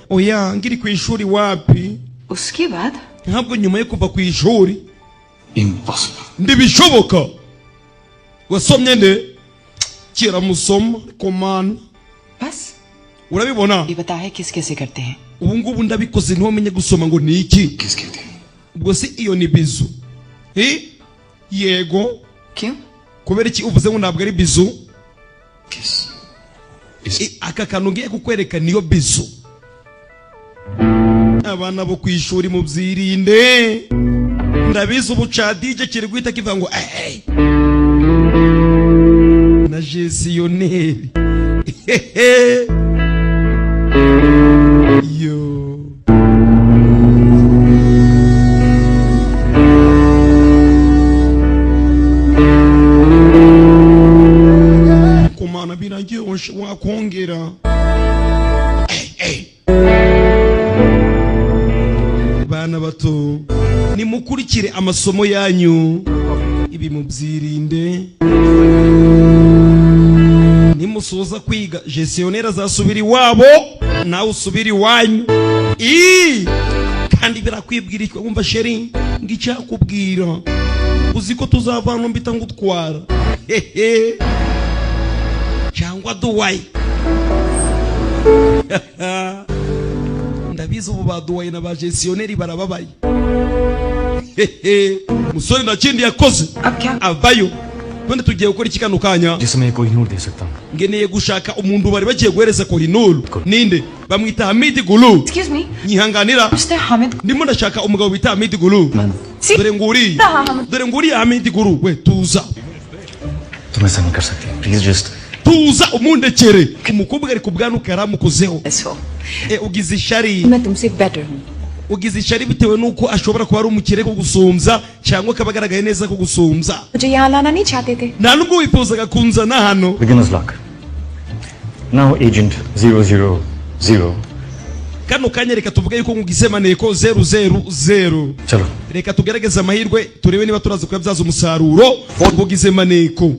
Oya ngiri ku ishuri wapi? उसके बाद Ntabwo nyuma yo kuva ku ishuri Impossible. ndibishoboka. Wasomye nde? Kira musoma komana. बस Urabibona? ये बता है किस कैसे करते हैं। Ubu ngubu ndabikoze ntiwamenye gusoma ngo ni iki? किस कहते हैं? Ubwo si iyo ni bizu. Yego. क्यों? Kubera iki uvuze ngo ntabwo ari bizu? किस? इस Aka kantu ngiye kukwereka niyo bizu. Abana bo kwishuri mubyirinde. Ndabizi ubu cadije kiri guhita kivuga ngo na gestionnaire. Yo. Kumana birangiye wakongera. nimukurikire amasomo yanyu ibi mubyirinde nimusoza kwiga gestionnaire azasubira iwabo nawe usubira iwanyu kandi birakwibwirizwa wumva sheri ngicyakubwira uzi ko tuzavana mbita ngutwara cyangwa duwaye ndabizi ubu baduwaye na ba gestionnaire barababaye musore ndakindi yakoze avayo none tugiye gukora ikikano kanya जिसमें कोहिनूर दे सकता हूँ ngeneye gushaka umuntu bari bagiye guhereza Kohinoor ninde bamwita Hamid Gulu Excuse me. nyihanganira Mr. Hamid. ndimo ndashaka umugabo bita Hamid Gulu Si- dore nguriya Hamid Gulu we tuza तुम ऐसा नहीं कर सकती please just tuza umundekere umukobwa ari kubwanuka yaramukozeho So, ugize ishari मैं तुमसे better हूँ. ugize ishari bitewe nuko ashobora kuba ari umukire ko gusumbya cyangwa akaba agaragaye neza ko gusumbya मुझे यहाँ लाना नहीं चाहते थे. nta nubwo wifuzaga kunzana hano beginners lock now agent 000 kano kanya reka tuvuge yuko ngugize maneko 000 चलो reka tugerageze amahirwe turebe niba turaza kuyabyaza umusaruro ubugize maneko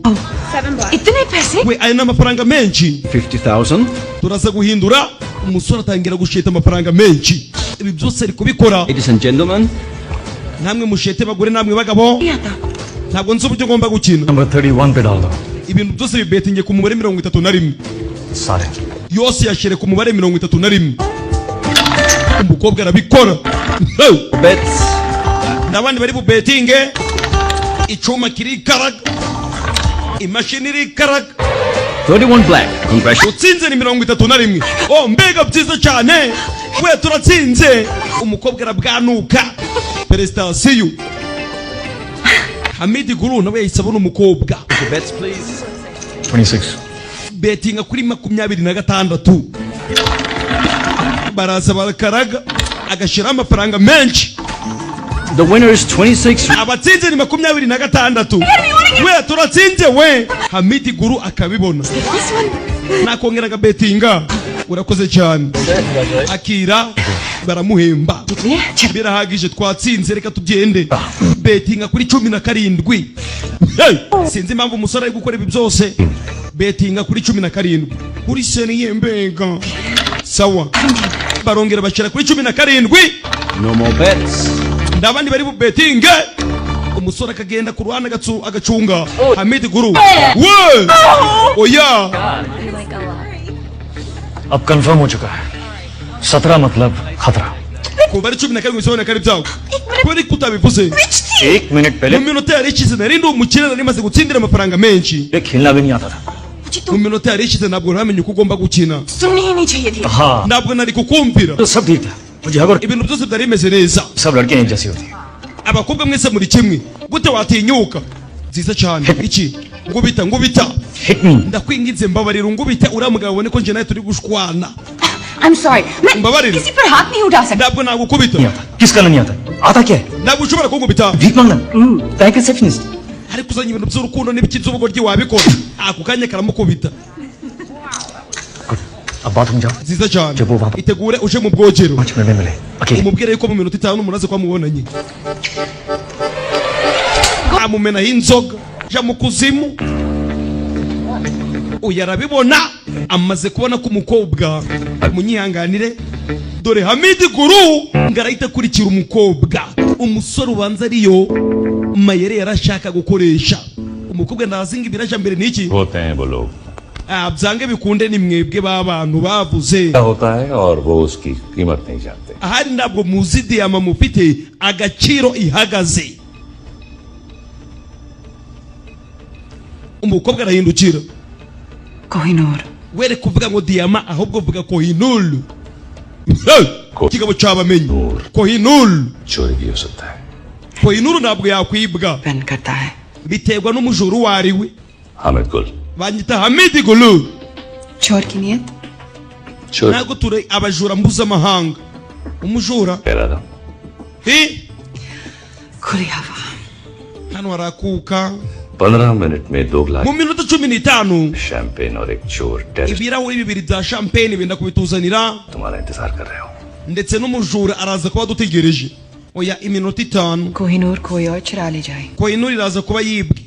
इतने पैसे? we aya n'amafaranga menshi 50,000 turaza guhindura umusore atangira gusheta amafaranga menshi ibi byose ari kubikora ladies and gentlemen namwe mushete bagore namwe bagabo क्या था? ntabwo nzi uburyo ngomba gukina number 31 पे डाल दो ibintu byose bibetinge ku mubare 31 सारे yose yashyire ku mubare 31 umukobwa arabikora Hey! bets n'abandi bari bubetinge icyuma kiri karaga imashini iri karaga 31 black congratulations utsinze ni 31 oh mbega byiza cyane we turatsinze umukobwa arabwanuka prestation Hamid Gulu nawe yahise abona umukobwa bets please 26 betinga kuri 26 baraza barakaraga agashira amafaranga menshi the winner is 26 abatsinze ni 26 we turatsinze we Hamid Gulu akabibona nakongeraga betinga urakoze cyane akira baramuhemba birahagije twatsinze reka tugende betinga kuri 17 hey! sinzi impamvu umusore ari gukora ibi byose betinga kuri 17 kuri seni yembega sawa barongera bashira kuri 17 no more bets ndabandi bari bu betinge umusore akagenda ku ruhande agacunga Hamid Gulu we oya अब कंफर्म हो चुका है 17 मतलब खतरा kuba ari 17 bisobanura kari byawe kuri kutabivuze 1 मिनट पहले mu minota yari ishize nari ndi umukire nari maze gutsindira amafaranga menshi ये खेलना भी नहीं आता था mu minota yari ishize ntabwo namenye uko ugomba gukina सुननी ही नहीं चाहिए थी. हाँ ntabwo nari kukumvira तो सब ठीक था मुझे खबर ibintu byose byari bimeze neza सब लड़के एक जैसी होती है abakobwa mwese muri kimwe gute watinyuka nziza cyane iki ngubita hit me ndakwinginze mbabarira ngubita uriya mugabo ubone ko njye nawe turi gushwana I'm sorry. मैं मबारिर। किसी पर हाथ नहीं उठा सकता. ntabwo nagukubita नहीं आता किसका नहीं आता आता क्या है ntabwo ushobora kunkubita भीख मांगना pack receptionist ariko uzanye ibintu by'urukundo n'ibiki by'ubugoryi wabikora ako kanya karamukubita अब बात हम जाओ nziza cyane Jabo baba. itegure uje mu bwogero 5 मिनट में मिले अकेले umubwire yuko mu minota 5 munaze kwa mubonanye amumenaho inzoga ja mu kuzimu uyu arabibona amaze kubona ko umukobwa munyihanganire dore Hamid Gulu ngarahita akurikira umukobwa umusore ubanza ariyo mayere yarashaka gukoresha umukobwa ndazinga ibiraja mbere niki होते हैं वो लोग byange bikunde ni mwebwe b'abantu bavuze क्या होता है और वो उसकी कीमत नहीं जानते ahari ntabwo muzi diyama mufite agaciro ihagaze umukobwa arahindukira Kohinoor. were kuvuga ngo diyama ahubwo vuga Kohinoor kigabo cyabamenye Kohinoor चोरी भी हो सकता है Kohinoor ntabwo yakwibwa Depend करता है. biterwa n'umujuru wariwe हामिद गुल banyita Hamid Gulu चोर की नियत. चोरी ntabwo turi abajura mpuzamahanga umujura कह रहा था खुली हवा. hano harakuka 15 मिनट में 2 गिलास mu minota 15 शैंपेन और एक चोर terrorist ibirahuri bibiri bya champagne benda kubituzanira तुम्हारा इंतजार कर रहे हो ndetse n'umujura araza kuba dutegereje oya iminota 5 कोहिनूर कोई और चुरा ले जाए. Kohinoor iraza kuba yibwe.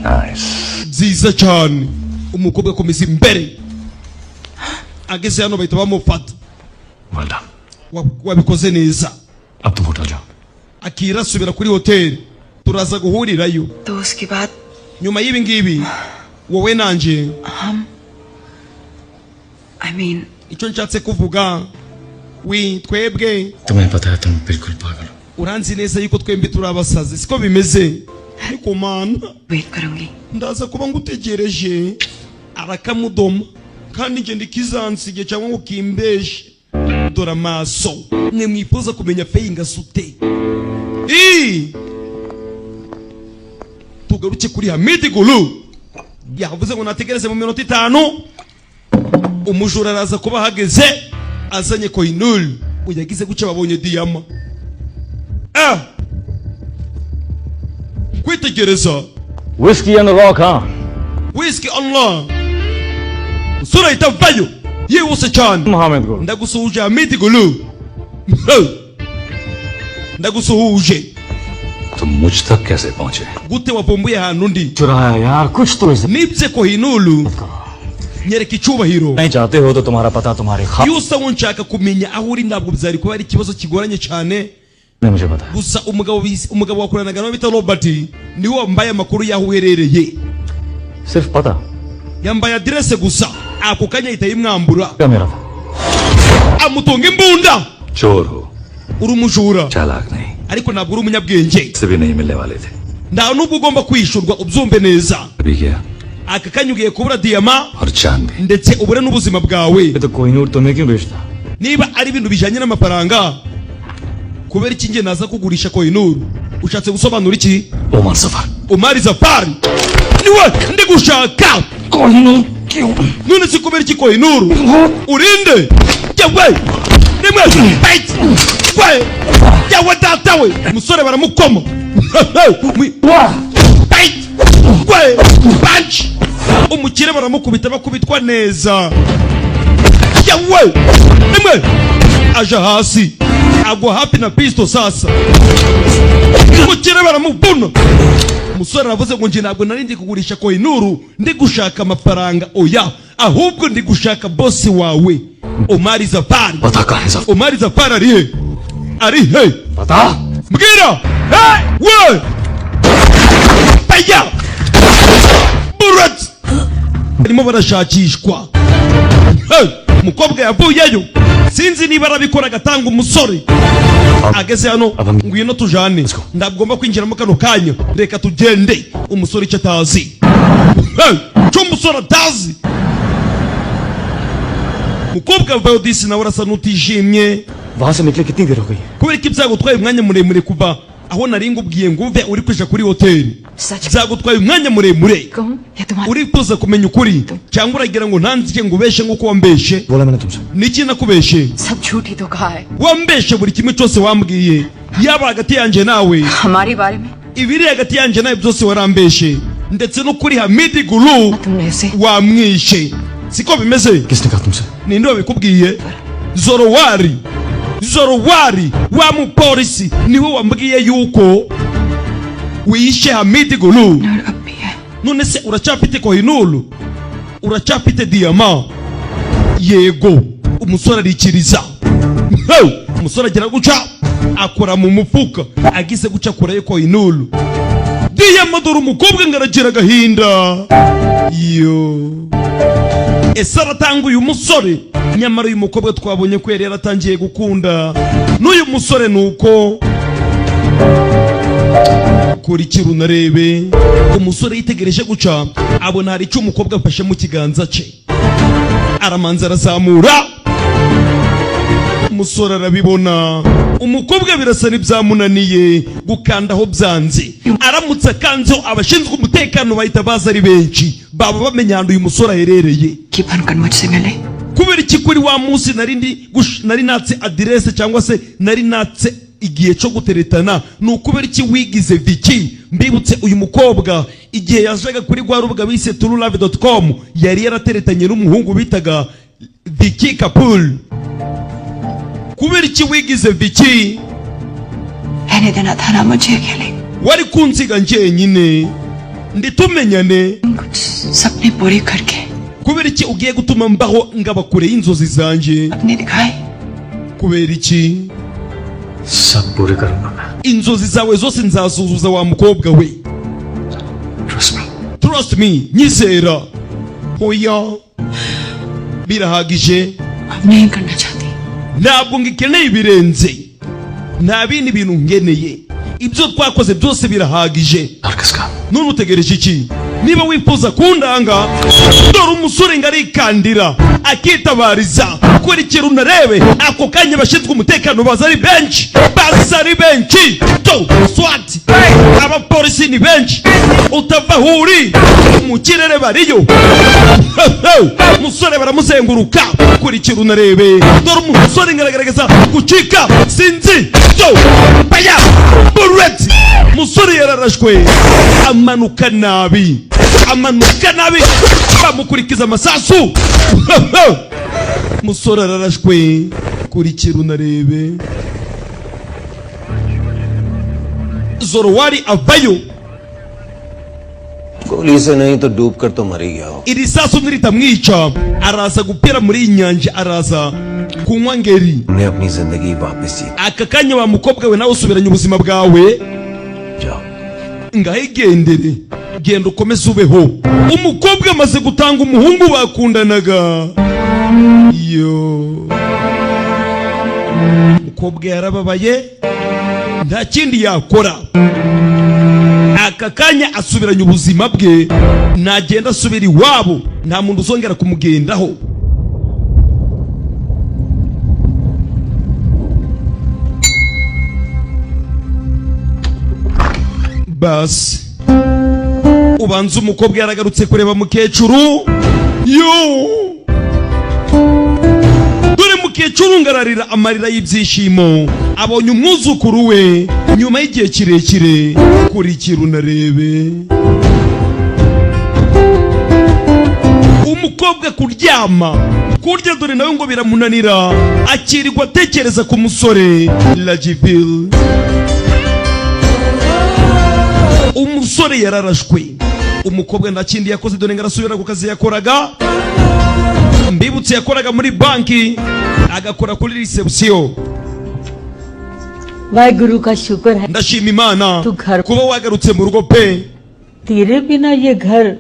Nice. Nziza cyane. Umukobwa akomeza imbere. Ageze hano bahita bamufata. Well done. Wabikoze neza. अब तुम होटल जाओ. Akira asubira kuri hoteli. Turaza guhurirayo. तो उसके बाद Nyuma y'ibi ngibi wowe nanje हम I mean icyo nshatse kuvuga twebwe तुम्हें पता है तुम बिल्कुल पागल हो. uranzi neza yuko twembi turi abasazi siko bimeze ariko mana wait करूंगी. ndaza kuba ngutegereje arakamudoma kandi nge ndikizansige cyangwa ngo kimbeshe dore amaso mwe mwifuza kumenya feyinga sute tugaruke kuri Hamid Gulu yavuze ngo nategereze mu minota 5 umujura araza kuba hageze azanye Kohinoor uyagize guca babonye diyama kwitegereza Whiskey on the rock, huh? Whiskey on law sura itavayo yihuse cyane Mohammed Gul. ndagusuhuje Hamid Gulu ndagusuhuje तुम मुझ तक कैसे पहुंचे? gute wavumbuye ahantu ndi चुराया यार कुछ तो इसे nibye Kohinoor nyereka icyubahiro नहीं चाहते हो तो तुम्हारा पता तुम्हारे खाब iyo usaba unshaka kumenya aho uri ntabwo byari kuba ari ikibazo kigoranye cyane ने मुझे बताया. gusa umugabo wakoranaga nawe bita Robert niwe wambaye amakuru y'aho uherereye सिर्फ पता yambaye adirese gusa ako kanya ahita yimwambura क्या मेरा था. amutunga imbunda चोर हो, uri umujura चालाक नहीं. ariko ntabwo uri umunyabwenge से भी नहीं मिलने वाले थे. nta nubwo ugomba kwishurwa ubyumve neza अभी क्या? aka kanya ugiye kubura diyama और चांद भी. ndetse ubure n'ubuzima bwawe ये तो कोहिनूर तुम्हें क्यों बेचता. niba ari ibintu bijyanye n'amafaranga kubera iki nge naza kugurisha Kohinoor ushatse gusobanura iki Omar सफर. Omar Zafari niwe ndi gushaka Kohinoor क्यों. none si kubera iki Kohinoor urinde yawe nimwe bait we yawe datawe umusore baramukoma bait we punch umukire baramukubita bakubitwa neza yawe nimwe aja hasi agwa hapi na pisto sasa umukire baramubuna umusore aravuze ngo nje ntabwo nari ndi kugurisha Kohinoor ndi gushaka amafaranga oya ahubwo ndi gushaka boss wawe Omar Zafari. पता कहाँ है सब. Omar Zafari ari he पता. mbwira hey we baya burat arimo barashakishwa hey umukobwa yavuyeyo sinzi niba arabikora agatanga umusore ageze hano ngwino tujane ndagomba kwinjiramo kano kanya reka tugende umusore icyo atazi cyo umusore atazi mukobwa Vaudis nawe arasa n'utishimye वहाँ से निकले कितनी देर हो गई. kubera ko ibyagutwaye umwanya muremure kuva aho nari ngubwiye ngo uve uri kwisha kuri hoteli byagutwaye umwanya muremure कहूं या तुम्हारा uri kuza kumenya ukuri cyangwa uragira ngo ntanzike ngo ubeshe nk'uko wambeshe बोला मैंने तुमसे. niki nakubeshe सब झूठ ही तो कहा है wambeshe buri kimwe cyose wambwiye yaba hagati yanjye nawe हमारे बारे में. ibiri hagati yanjye nawe byose warambeshe ndetse no kuri Hamid Gulu तुमने उसे wamwishe siko bimeze किसने कहा तुमसे. ninde wabikubwiye Zorowari wa mupolisi niwe wambwiye yuko wishe Hamid Gulu और अब भी है. none se uracyafite Kohinoor uracyafite diyama yego umusore arikiriza umusore agira guca akora mu mufuka agize guca kurayo Kohinoor diyama dore umukobwa ngaragira agahinda yo ese aratanga uyu musore nyamara uyu mukobwa twabonye ko yari yaratangiye gukunda n'uyu musore nuko kora ikintu narebe umusore yitegereje guca abona hari icyo umukobwa afashe mu kiganza cye aramanza arazamura umusore arabibona umukobwa birasa n'ibyamunaniye gukandaho byanze aramutse akanzeho abashinzwe umutekano bahita baza ari benshi baba bamenya ahantu uyu musore aherereye कि बनकर मुझसे मिले. kubera iki kuri wa munsi nari natse adirese cyangwa se nari natse igihe cyo guteretana ni ukubera iki wigize Vicky mbibutse uyu mukobwa igihe yajaga kuri rwa rubuga bise turulove.com yari yarateretanye n'umuhungu bitaga Vicky Kapul kubera iki wigize Vicky रहने देना था ना मुझे अकेले wari kunsiga njyenyine nditumenyane कुछ सपने पूरे करके kubera iki ugiye gutuma mbaho ngaba kure y'inzozi zanje अपने दिखाए kubera iki सब पूरे करूंगा मैं inzozi zawe zose nzazuzuza wa mukobwa we trust me nyizera hoya birahagije अब नहीं करना चाहती ntabwo ngikeneye ibirenze nta bindi bintu ngeneye ibyo twakoze byose birahagije और किसका none utegereje iki niba wifuza kundanga dore umusore ngarikandira akitabariza kurikira unarebe ako kanya bashinzwe umutekano baza ari benshi to swat abapolisi ni benshi utava huri mu kirere bariyo umusore baramuzenguruka kurikira unarebe dore umusore ngaragaragaza gucika sinzi to baya bullet umusore yararashwe amanuka nabi bamukurikiza amasasu musore ararashwe kurikira unarebe Zorowari avayo गोली से नहीं तो डूब कर तो मर ही गया हो iri sasu niritamwica araza gupera muri inyanja araza kunywa ngeri हमने अपनी जिंदगी वापस जी aka kanya wa mukobwa we nawe usubiranye ubuzima bwawe जाओ ngahigendere genda ukomeze ubeho umukobwa amaze gutanga umuhungu bakundanaga yo umukobwa yarababaye nta kindi yakora aka kanya asubiranye ubuzima bwe nagenda asubira iwabo nta muntu uzongera kumugendaho basi ubanza umukobwa yaragarutse kureba mukecuru yo dore mukecuru ngararira amarira y'ibyishimo abonye umwuzukuru we nyuma y'igihe kirekire kurikira unarebe umukobwa kuryama kurya dore nawe ngo biramunanira akirirwa atekereza ku musore Lajiville umusore yararashwe umukobwa nta kindi yakoze dore ngarasubira ku kazi yakoraga mbibutse yakoraga muri banki agakora kuri reception Waheguru का शुक्र है ndashima imana Tu ghar- kuba wagarutse mu rugo pe तेरे बिना ये घर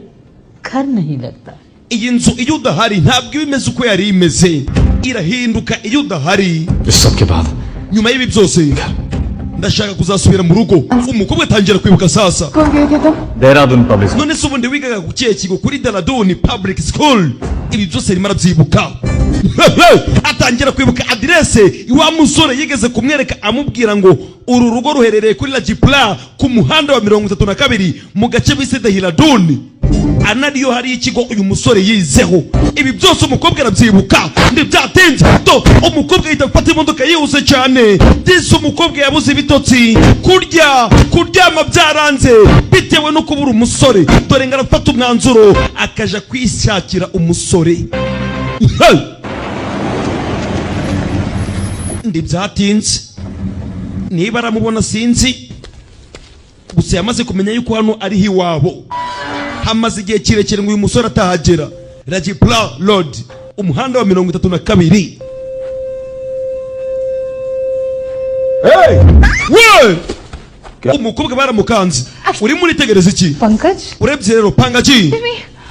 घर नहीं लगता iyi nzu iyo udahari ntabwo iba imeze uko yari imeze irahinduka iyo udahari इस सब के बाद nyuma y'ibi byose ndashaka kuzasubira mu rugo umukobwa atangira kwibuka sasa कौन गए थे तुम Dehradun public none se ubundi wigaga ku kihe kigo kuri Daladuni Public School ibi byose arimo arabyibuka atangira kwibuka adirese iwa musore yigeze kumwereka amubwira ngo uru rugo ruherereye kuri Lajipla ku muhanda wa 32 mu gace bise Daladuni anariyo hari ikigo uyu musore yizeho ibi byose umukobwa arabyibuka ndibyatinze to umukobwa yita gufata imodoka yihuse cyane disi umukobwa yabuze ibitotsi kuryama byaranze bitewe no kubura umusore dore ngarafata umwanzuro akaja kwishakira umusore ndibyatinze niba aramubona sinzi gusa yamaze kumenya yuko hano ariho iwabo hamaze igihe kirekire ngo uyu musore atahagera Lajipla Road umuhanda wa 32 we umukobwa baramukanze urimo uritegereza iki Pankaj urebye rero pangaji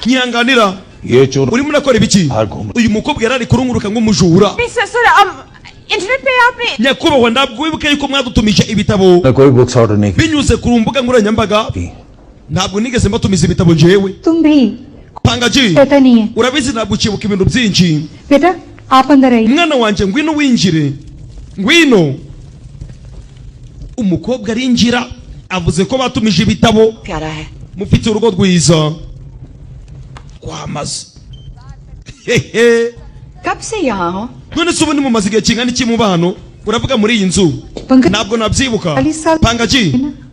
nyihanganira ये चोर urimo urakora ibiki uyu mukobwa yarari kurunguruka nk'umujura ससुर इंटरनेट पे आपने nyakubahwa ntabwo wibuke yuko mwadutumije ibitabo मैं कोई books order नहीं binyuze ku mbuga nkoranyambaga की ntabwo nigeze mbatumiza ibitabo jewe तुम भी pangaji पता नहीं है urabizi ntabwo ukibuka ibintu byinshi बेटा आप अंदर आइए mwana wanjye ngwino winjire ngwino umukobwa arinjira avuze ko batumije ibitabo प्यारा है mufite urugo rwiza kwamaze hehe कब से यहाँ हो none se ubundi mumaze igihe kingana iki muba hano uravuga muri iyi nzu Pankaj ntabwo nabyibuka Alisa- pangaji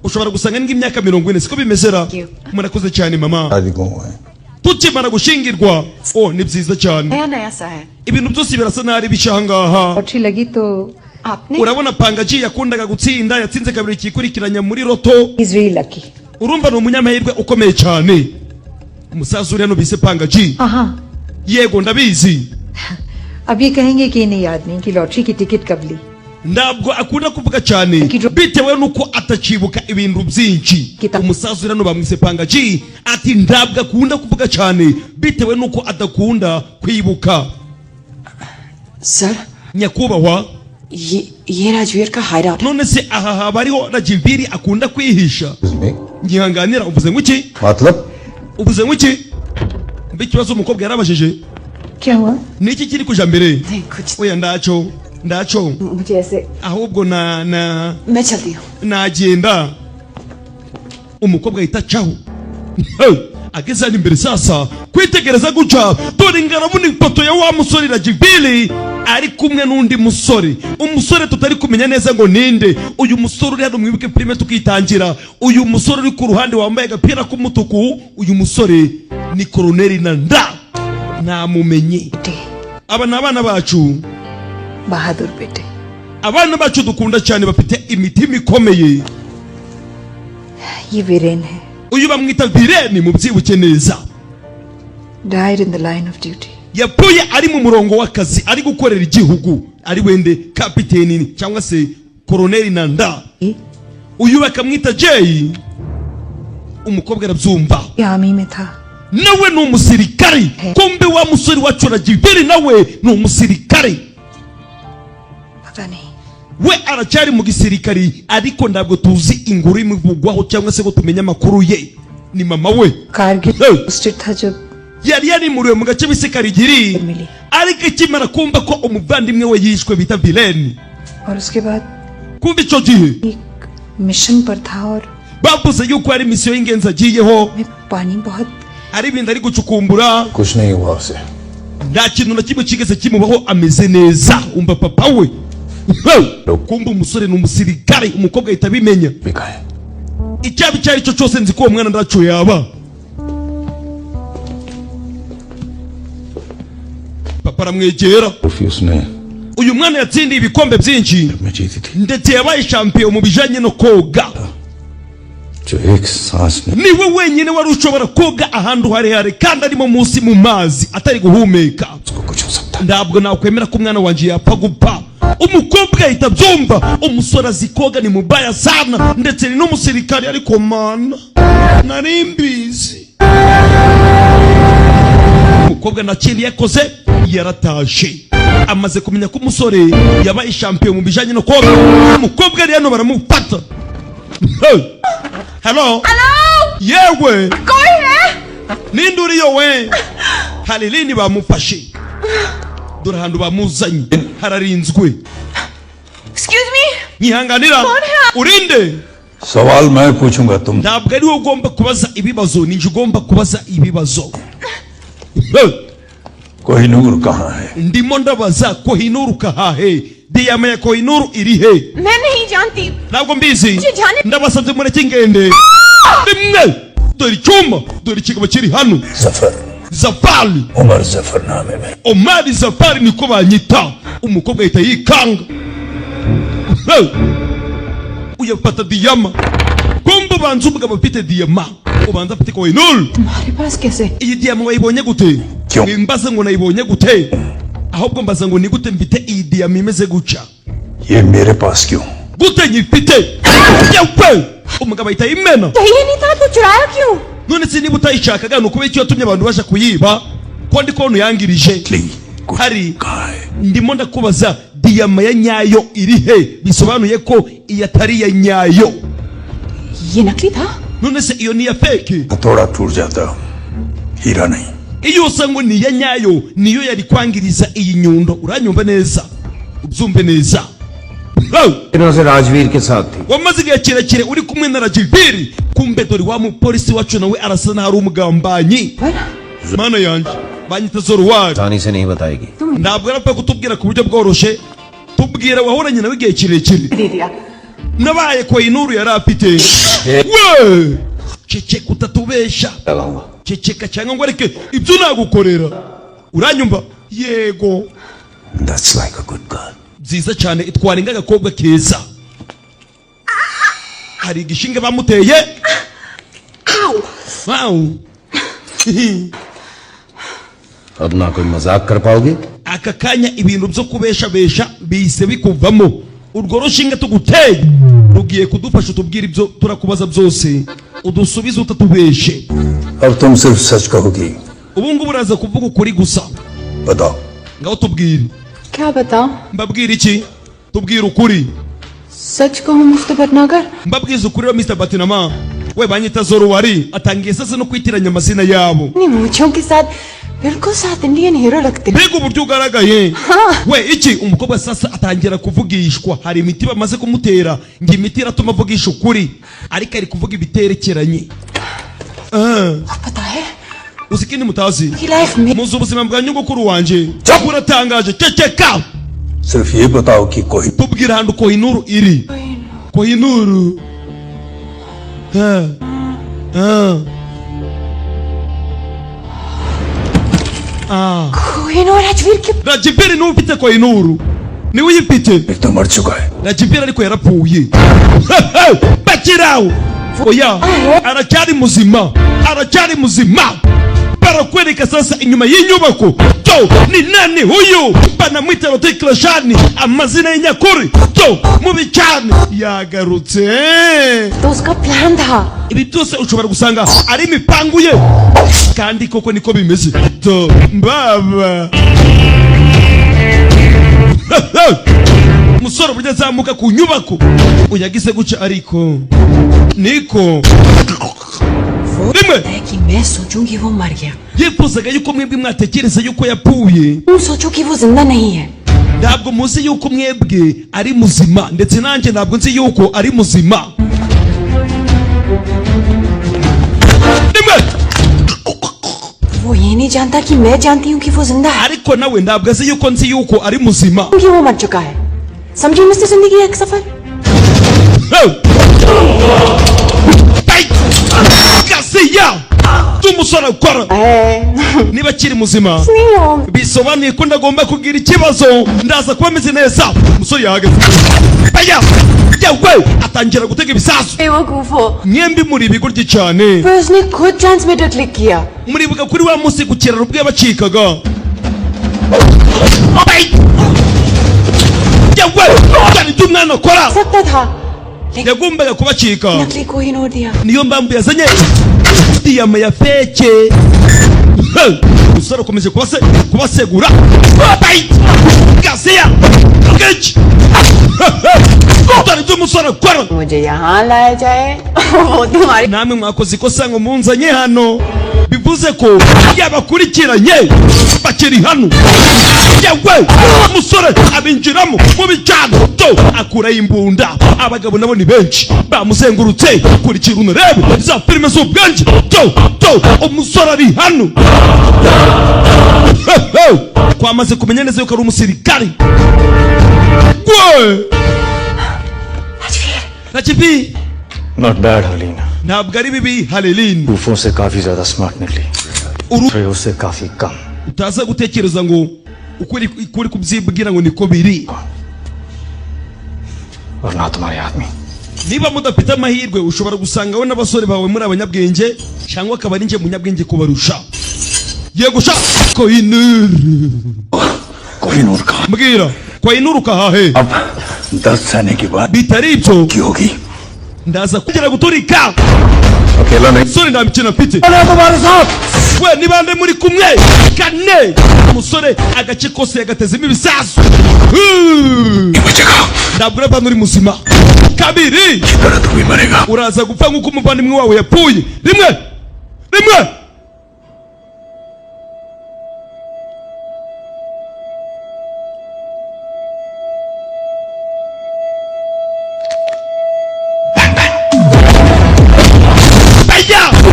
ushobora gusanga nk'imyaka 40 siko bimezera murakoze cyane mama शादी को हुआ है tukimara gushingirwa oh ni byiza cyane नया नया सा है ibintu byose birasa nabi bishangaha अच्छी लगी तो आपने urabona Pangaji yakundaga gutsinda yatsinze kabiri kikurikiranya muri roto. He's really lucky. Urumva ni umunyamahirwe ukomeye cyane. Umusaza uri hano bise Pangaji. हाँ Yego ndabizi. अब ये कहेंगे कि इन्हें याद नहीं कि लॉटरी की टिकट कब ली. Ndabwo akunda kuvuga cyane bitewe nuko atacibuka ibintu byinshi. Umusaza uri hano bamwise Pangaji ati ndabwo akunda kuvuga cyane bitewe nuko adakunda kwibuka. Sir Nyakubahwa ये राजवीर का हायराउट none se aha habariho Rajiviri akunda kwihisha. Ngihanganira uvuze ngwiki? मतलब Uvuze ngwiki? Mbe ikibazo umukobwa yarabajije. क्या हुआ? Niki kiri kuja mbere? नहीं कुछ Oya ndaco. मुझे ऐसे Ahubwo मैं चलती हूँ. nagenda. Umukobwa yitacaho. Ageze hano imbere sasa kwitegereza guca dore ingarabuni ifoto ya wa musore Rajiviri ari kumwe n'undi musore. Umusore tutari kumenya neza ngo ninde. Uyu musore uri hano mwibuke prime tukitangira. Uyu musore uri ku ruhande wambaye agapira k'umutuku. Uyu musore ni Colonel Nanda. Namumenye. Aba n'abana bacu. बहादुर बेटे. Abana bacu dukunda cyane bafite imitima ikomeye. ये वीरेन है. Uyu bamwita Vireni mu byibuke neza. Died in the line of duty. Yapfuye ari mu murongo w'akazi ari gukorera igihugu ari wende kapiteni cyangwa se Colonel Nanda. Uyu bakamwita Jay. Umukobwa arabyumva. ये आर्मी में था. Nawe ni umusirikari. Kumbe wa musore wacu Rajiviri nawe ni umusirikari. पता नहीं. We aracyari mu gisirikari ariko ndabwo tuzi inkuru imuvugwaho cyangwa se ngo tumenye amakuru ye. Ni mama we. Kargil posted था जब yari muriwe mu gace bise Karigiri ariko ikimara kumva ko umuvandimwe we yishwe bita Vireni. और उसके बाद Kumva icyo gihe एक मिशन पर था और bavuze yuko ari misiyo y'ingenzi agiyeho मैं पानी बहुत ari ibintu ari gucukumbura. कुछ नहीं हुआ उसे. Nta kintu na kimwe kigeze kimubaho ameze neza. Umva papa we. Kumva umusore ni umusirikare umukobwa ahita abimenya. बिकाए. Icyaba icyo ari cyo cyose nzi ko uwo mwana ndaco yaba. Papa aramwegera. उसने Uyu mwana yatsindiye ibikombe byinshi मैं जीती थी ndetse yabaye champion mu bijanye no koga. जो एक सांस में Niwe wenyine wari ushobora koga ahantu harehare kandi arimo munsi mu mazi atari guhumeka. उसको कुछ हो सकता है. Ndabwo nakwemera ko umwana wanje yapfa gupfa. Umukobwa ahita byumva umusore azi koga ni mubaya sana ndetse ni n'umusirikari ariko mana nari mbizi. Umukobwa nta kindi yakoze yaratashe. Amaze kumenya ko umusore yabaye champion mu bijanye no koga. Umukobwa ari hano baramufata. Hello? Yewe ninde uriyo we? Hari lini bamufashe? Dore ahantu bamuzanye hararinzwe. Excuse me? Nyihanganira urinde. सवाल मैं पूछूंगा तुम Ntabwo ari wowe ugomba kubaza ibibazo ninjye ugomba kubaza ibibazo. Kohinoor कहाँ है. Ndimo ndabaza Kohinoor kahahe. Diyama ya Kohinoor iri he? मैं नहीं जानती. Ntabwo mbizi. Jane. Ndabasabye mureke ngende. Rimwe. Dore icyuma. Dore ikigabo kiri hano. Zafar Zafari. उमर जफर नाम है. Omar Zafari niko banyita. Umukobwa ahita yikanga. Uyafata diyama. Kumbe banza umugabo afite diyama. Ubanza afite Kohinoor. तुम्हारे पास कैसे? Iyi diyama wayibonye gute? Cyo. Mbaza ngo nayibonye gute? Ahubwo mbaza ngo ni gute mfite iyi diyama imeze guca? ये मेरे पास क्यों. Gute nyifite? Yawe! Umugabo ahita yimena. चाहिए नहीं था तो चुराया क्यों? None se niba utayishakaga nuko iki yatumye abantu baje kuyiba? Ko ndi ko yangirije. Hari ndimo ndakubaza diyama ya nyayo iri he? Bisobanuye ko iyatari ya nyayo. ये नकली था. None se iyo ni ya fake? थोड़ा टूट जाता हीरा नहीं. Iyo usango ni ya nyayo niyo yari kwangiriza iyi nyundo. Uranyumva neza? Ubyumve neza? दिनों से राजवीर के साथ थी. Wamaze igihe kirekire uri kumwe na Rajiviri. Kumbe dore wa mupolisi wacu nawe arasa naho ari umugambanyi. Mana yanjye banyita Zoruwari. आसानी से नहीं बताएगी. Ntabwo arapfa kutubwira ku buryo bworoshe. Tubwira wahoranye nawe igihe kirekire. दे दिया. Nabaye Kohinoor yari afite. We! Ceceka utatubesha. लगाऊंगा. Ceceka cyangwa ngo areke ibyo nagukorera. Uranyumva? Yego. That's like a good girl. nziza cyane itwara inga agakobwa keza. Hari igishinge bamuteye. Wow. अब ना कोई मजाक कर पाओगे? Aka kanya ibintu byo kubesha bise bikuvamo. Urwo rushinge tuguteye rugiye kudufasha tubwira ibyo turakubaza byose udusubize utatubeshe. अब तुम सिर्फ सच कहोगी। Ubu ngubu uraza kuvuga ukuri gusa. बताओ। Ngaho tubwire. क्या बताओ? Mbabwira iki? Tubwire ukuri. सच कहूँ मुफ्त Bhatnagar? Mbabwiza ukuri wa Mr. Batinama. We banyita Zoruwari atangiye sasa no kwitiranya amazina yabo. अपनी मूंछों के साथ बिल्कुल साथ इंडियन हीरो लगते हैं। Mbega uburyo ugaragaye. We iki umukobwa sasa atangira kuvugishwa hari imiti bamaze kumutera ngo imiti iratuma avugisha ukuri ariko ari kuvuga ibiterekeranye. पता है Usikini mutazi. की लाइफ में Muzi ubuzima bwa nyogokuru wanje. Buratangaje ceceka. सिर्फ ये बताओ कि कोई Tubwira handi Kohinoor iri. Kohinoor. Kohinoor राजवीर की Rajibiri niwe ufite Kohinoor. Niwe uyifite. एक तो मर चुका है। Rajibiri ariko yarapfuye. Bakirawo. Oya, aracyari muzima. Aracyari muzima. Barakwereka sasa inyuma y'inyubako. To, ni nani huyu? Banamwita Rotiklashani. Amazina y'inyakuri. To, mubi cyane. Yagarutse. तो उसका प्लान था। Ibi byose ushobora gusanga ari imipangu ye. Kandi koko niko bimeze. To, mbaba. Musoro burya azamuka ku nyubako. Uyagize guca ariko. Niko. Rimwe. कि मैं सोचूं कि वो मर गया। Yifuzaga yuko mwebwe mwatekereza yuko yapfuye. तुम सोचो कि वो जिंदा नहीं है। Ntabwo muzi yuko mwebwe ari muzima ndetse nanjye ntabwo nzi yuko ari muzima. Rimwe. वो ये नहीं जानता कि मैं जानती हूँ कि वो जिंदा है। Ariko nawe ntabwo azi yuko nzi yuko ari muzima. कि वो मर चुका है। समझी मिस्टर जिंदगी एक सफर। Kasiya tumusora ukora niba kiri muzima bisobanuye ko ndagomba kugira ikibazo ndaza kuba meze neza. Umusore yahagaze aya yawe atangira gutega ibisasu बेवकूफो। mwembi muri ibigoryi cyane. फिर उसने खुद ट्रांसमीटर क्लिक किया। Muribuka kuri wa munsi ku kiraro ubwo yabacikaga. Yawe cyane cy'umwana akora सकता था yagombaga kubacika. नकली कोहिनूर दिया। Niyo mpamvu yazanye diyama ya feke. Umusore akomeje kubasegura. Kasiya geç. Utari by'umusore akora. मुझे यहाँ लाया जाए वो तुम्हारी Namwe mwakoze ikosa ngo munzanye hano. Bivuze ko yabakurikiranye bakiri hano. Yawe umusore abinjiramo mu bicano to akura imbunda. Abagabo nabo ni benshi bamuzengurutse kuri kiruna rebe za filime z'ubwenge. To umusore ari hano. Kwamaze kumenya neza yuko ari umusirikari. Rajivi Not bad, Helena. ntabwo ari bibi Haleline. रूफों से काफी ज्यादा स्मार्ट निकली, ट्रेयों से काफी कम। utaza gutekereza ngo ukuri kubyibwira ngo niko biri. और ना तुम्हारे आदमी। Niba mudafite amahirwe ushobora gusanga we n'abasore bawe muri abanyabwenge cyangwa akaba ari nje munyabwenge kubarusha. Yego sha Kohinoor. Kohinoor कहाँ? Mbwira Kohinoor kahahe? अब 10 साल के बाद Bitari ibyo की होगी? ndaza kugera guturika. अकेला नहीं। Sore nta mikino mfite. तुम्हारे साथ। We ni bande muri kumwe? Kane. Umusore agace kose yagatezemo ibisasu. Ntabwo uraba uri muzima. Kabiri. तरह तू भी मरेगा। Uraza gupfa nk'uko umuvandimwe wawe yapfuye. Rimwe.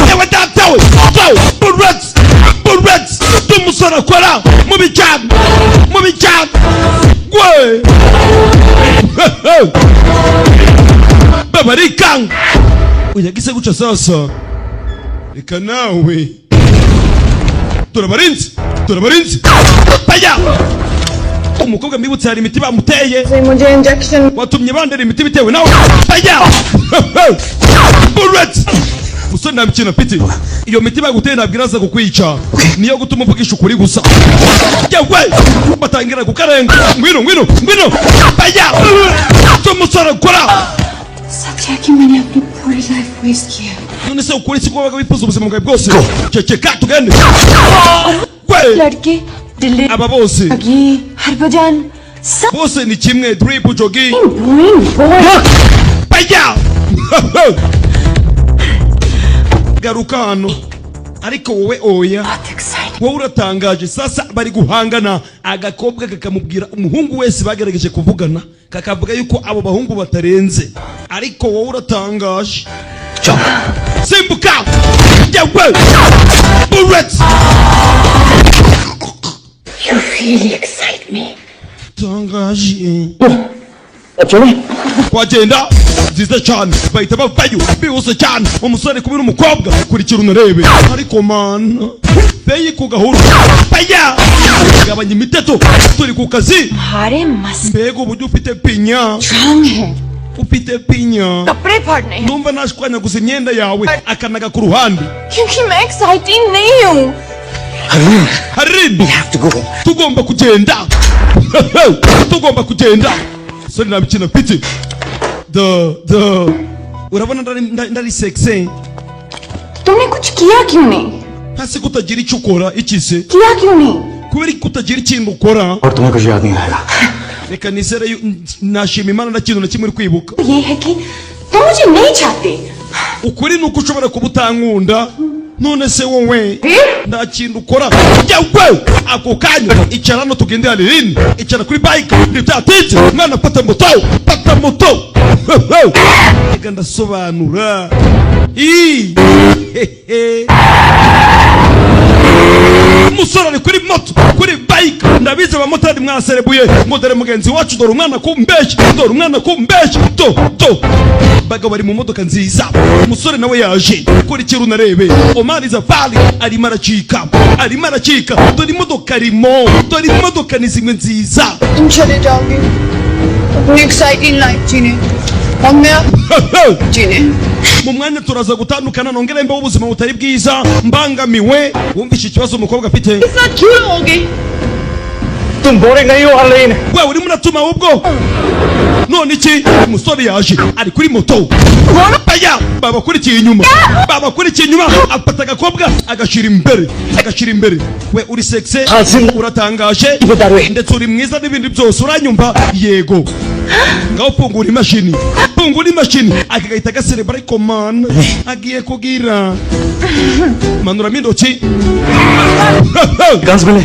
Yewe datawe go Burrets tumusora kora mu bijyana gwe babarikanga uyagize guca sasa reka nawe turabarinzi baya umukobwa mbibutse hari imiti bamuteye मुझे injection watumye bandera imiti bitewe nawe bajya bullet musore nabikina piti iyo miti baguteye nabwiraza kukwica niyo gutuma uvugisha ukuri gusa yewe batangira kukarenga ngwino bajya tumusore kora सच है कि मैंने अपनी पूरी life waste की है none se ukuri siko baga bifuza ubuzima bwawe bwose ceceka tugende लड़के Delhi aba bose अगी हरभजन सब bose ni kimwe drip jogging Boeing Boeing bajya garuka hano ariko wowe oya wowe uratangaje sasa bari guhangana agakobwa kakamubwira umuhungu wese bagerageje kuvugana kakavuga yuko abo bahungu batarenze ariko wowe uratangaje simbuka yewe bullet You really excite me. tangaje चले wagenda nziza cyane bahita bavayo bihuse cyane umusore kubira umukobwa kurikira unarebe ariko mana beyi ku gahuru baya gabanya imiteto turi ku kazi हारे मस्त mbega uburyo ufite pinya रंग है ufite pinya कपड़े फाड़ने हैं numva nashwanyaguza imyenda yawe akanaga ku ruhande क्योंकि मैं एक्साइटिंग नहीं हूँ harini tugomba kugenda tugomba kugenda sori nabikina piti urabona ndari sexy तुमने कुछ किया क्यों नहीं hasi kutagira icyo ukora ikise किया क्यों नहीं kubera kutagira ikintu ukora और तुम्हें कुछ याद नहीं आएगा reka nizere nashima imana na kintu na kimwe uri kwibuka ये है कि तुम मुझे नहीं चाहते ukuri nuko ushobora kuba utankunda none se wowe nta kintu ukora yewe ako kanya icara hano tugende harini icara kuri bike ntibyatije mwana pata moto reka ndasobanura umusore ari kuri moto kuri bike ndabizi abamotari mwaserebuye ngo dore mugenzi wacu dore umwana kumbeshya bagabo bari mu modoka nziza umusore nawe yaje kurikira unarebe Omar Zafari arimo aracika dore imodoka ni zimwe nziza तुम चले जाओगे अपनी exciting life जीने और मैं जीने mu mwanya turaza gutandukana nongere mbe ubuzima butari bwiza mbangamiwe wumvishe ikibazo umukobwa afite साथ क्यों रहोगे तुम बोरिंग नहीं हो Harleen wewe urimo uratuma ahubwo none iki umusore yaje ari kuri moto baya babakurikiye inyuma afata agakobwa agashira imbere we uri sexy uratangaje ndetse uri mwiza n'ibindi byose uranyumva yego ngaho pungura imashini akagahita gaserebra ariko man agiye kugira manuramo intoki guns मिले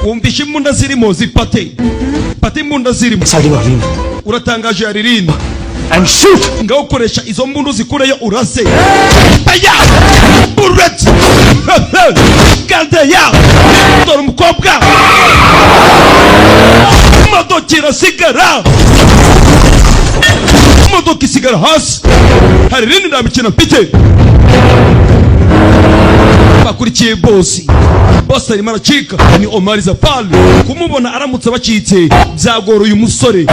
wumvishe imbunda zirimo zipate imbunda zirimo sari Harleen uratangaje Harini and shoot ngaho ukoresha izo mbundu zikureyo urase baya bullet galdeya dore umukobwa imodoka isigara hasi Harini nabikina mfite bakurikiye bosi arimo aracika ni Omar Zafari kumubona aramutse bacitse byagora uyu musore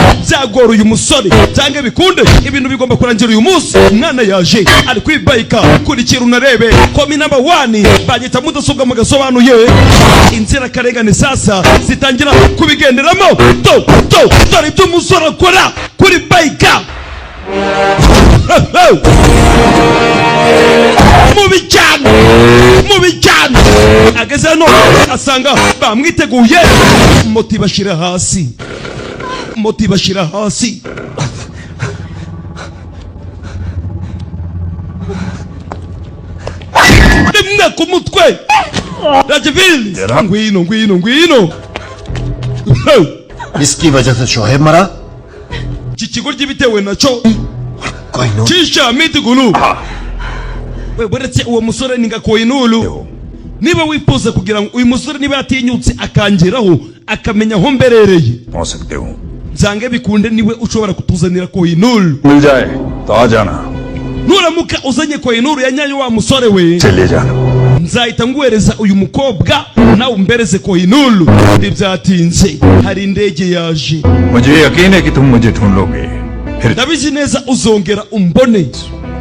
cyangwa bikunde ibintu bigomba kurangira uyu munsi umwana yaje ari kwibayika kurikira unarebe komi number 1 bagita mudasobwa mugasobanuye inzira karengane sasa zitangira kubigenderamo dore ibyo umusore akora kuri bayika mubi cyane ageze hano asanga bamwiteguye moto ibashira hasi rimwe ku mutwe Rajvili ngwino इसकी वजह से शोहेब मरा iki kigo ry'ibitewe nacyo कोई no kisha miti gulu we buretse uwo musore ninga Koinulu niba wifuza kugira ngo uyu musore niba yatinyutse akangeraho akamenya aho mberereye हो सकते हो zange bikunde niwe ushobora kutuzanira Koinulu मिल जाए तो आ जाना nuramuka uzanye Koinulu yanyayo wa musore we चले जाना nzahita nguhereza uyu mukobwa nawe umbereze Kohinoor. Ntibyatinze hari indege yaje. मुझे यकीन है कि तुम मुझे ढूंढ लोगे फिर ndabizi neza uzongera umbone.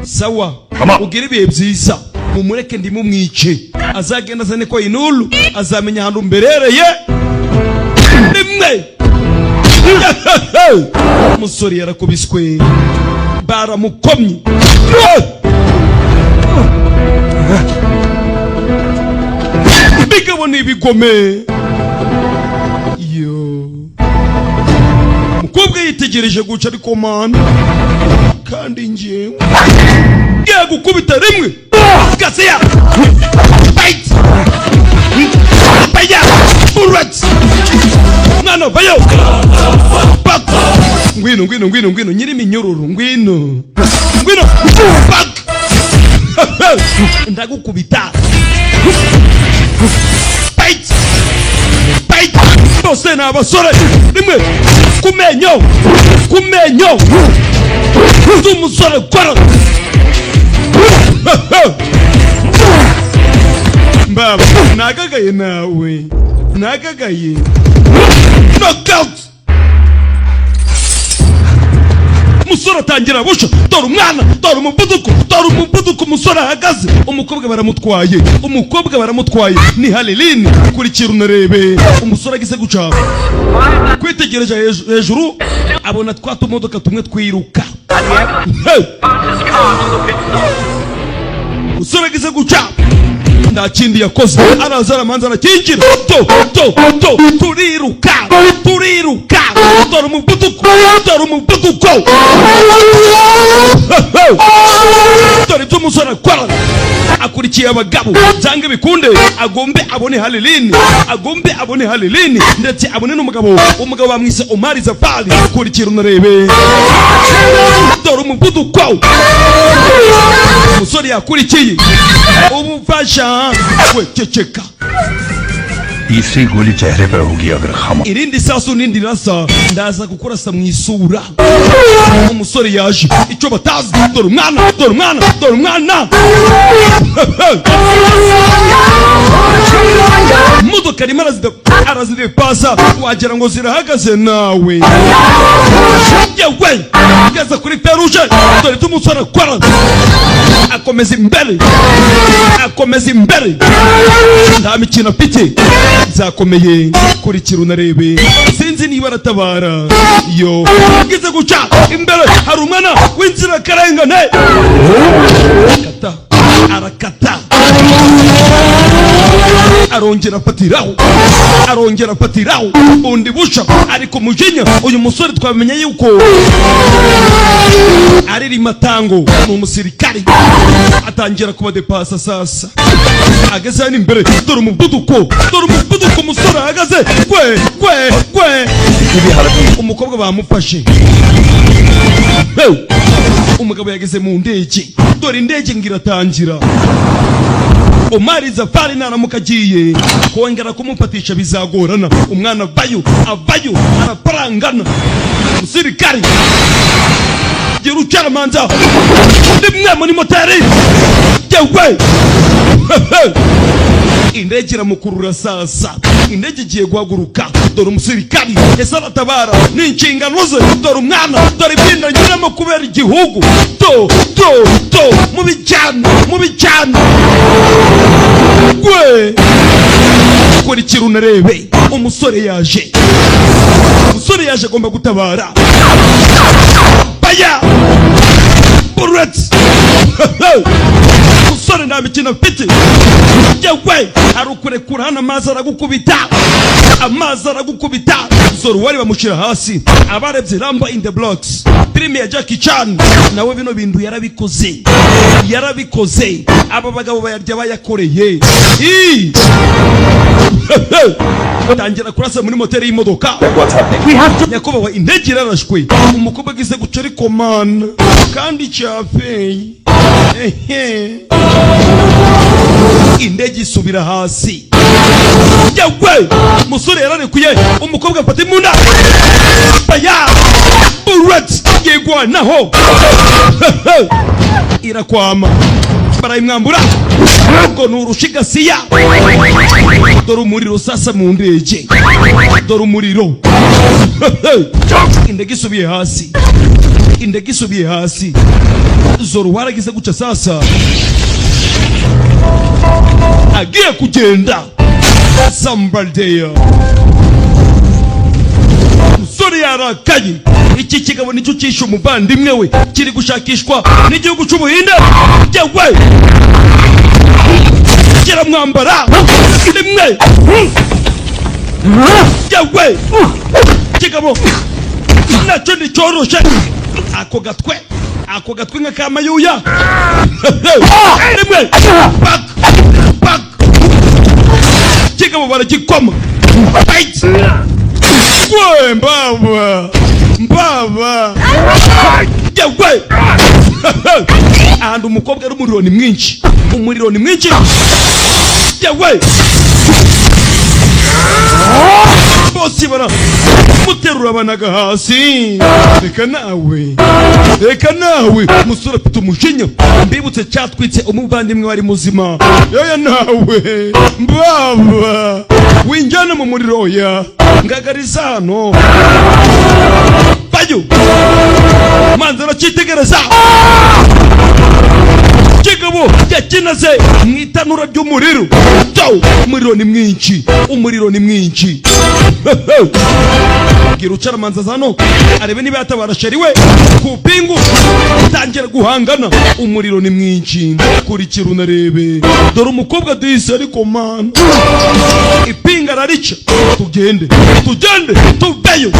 Sawa, ugira ibihe byiza, mumureke ndimumwice, azagenda azane Kohinoor, azamenya ahantu mberereye rimwe. Umusore yarakubiswe baramukomye. Bigabo n'ibigome. Yo, umukobwa yitegereje guca ariko mana kandi njyewe ngiye gukubita rimwe. Gaseya bite baya burat mwana bayo back. Ngwino nyiri iminyururu, ngwino back. Ndagukubita bite bose n'abasore rimwe kumenyo umusore kwara mbaba nagagaye nawe knockout. Umusore atangira busha, tora umwana, tora umuvuduko, umusore ahagaze, umukobwa baramutwaye ni Haleline. Kurikira unarebe umusore agize guca, kwitegereje hejuru abona twa tumodoka tumwe twiruka. Umusore agize guca nta kindi yakoze, araza aramanza arakinjira, turiruka, tora umuvuduko. Tora ibyo umusore akora, akurikiye abagabo cyangwa bikunde, agombe abone Haleline, ndetse abone n'umugabo bamwise Omar Zafari. Kurikira unarebe, tora umuvuduko. Umusore yakurikiye ubufasha, we ceceka. तीसरी गोली चेहरे पर होगी अगर खामोश irindi sasu nindi rasa ndaza gukorasa mu isura. Umusore yaje icyo batazi, dore umwana modoka rimwe arazidepasa wagira ngo zirahagaze nawe. Yewe ngeze kuri feruje, dore tumusore akora, akomeza imbere nta mikino afite, zakomeye. Kurikira unarebe, sinzi niba aratabara. Yo ngeze guca imbere hari umwana w'inzira karengane, arakata arongera afatiraho undi busha. Ariko mujinya uyu musore twamenye yuko ari rimatango mu musirikari, atangira kuba depasa. Sasa ageze hano imbere, dore umuvuduko umusore ahagaze, kwe umukobwa bamufashe. Umugabo yageze mu ndege, dore indege ngiratangira. Omar Zafari naramuka agiye kongera kumufatisha bizagorana. Umwana avayo araparangana. Umusirikari gira ucaramanza rimwe muri moteri, yewe indege iramukurura. Sasa indege igiye guhaguruka, dore umusirikari ese aratabara n'inshingano ze, dore umwana, dore ibinda nyuramo kubera igihugu. mubijyana gwe. Kurikira unarebe, umusore yaje agomba gutabara. Baya bullets. Umusore nta mikino afite, yewe arukurekura hano, amazi aragukubita. Zoro wari bamushira hasi, abarebye Rambo in the Blocks, filime ya Jackie Chan, nawe bino bintu yarabikoze. Aba bagabo bayarya bayakoreye. Tangira kurasa muri moteri y'imodoka. Yakobawa indege irarashwe, umukobwa agize guca ariko man kandi cyafeye. Indege isubira hasi. Yewe musore yararekuye, umukobwa afata imunda. Baya bullets yegwa naho irakwama, barayimwambura. ngo nurushigasiya dore umuriro sasa mu ndege dore umuriro indege isubiye hasi indege isubiye hasi Zoro waragize guca sasa agiye kugenda Sambaldeya musore yarakaye iki kigabo nicyo cyishe umuvandimwe we kiri gushakishwa n'igihugu cy'Ubuhinde yewe kiramwambara rimwe yewe kigabo nacyo nicyoroshe ako gatwe nka kamayuya rimwe bak kigabo baragikoma we mbaba yewe ahandi umukobwa ari umuriro ni mwinshi yewe bose bara muterura abanaga hasi reka nawe musore afite umujinya mbibutse cyatwitse umuvandimwe wari muzima yoya nawe mbaba winjana mu muriro ya ngagariza hano bayo manzara cyitegereza kigabo yakinaze mwitanura ry'umuriro umuriro ni mwinshi gira ucara manza hano arebe niba yatabara sheriwe ku pingu tangira guhangana umuriro ni mwinshi kurikira unarebe dore umukobwa dise ariko man ipinga ararica tugende tubeyo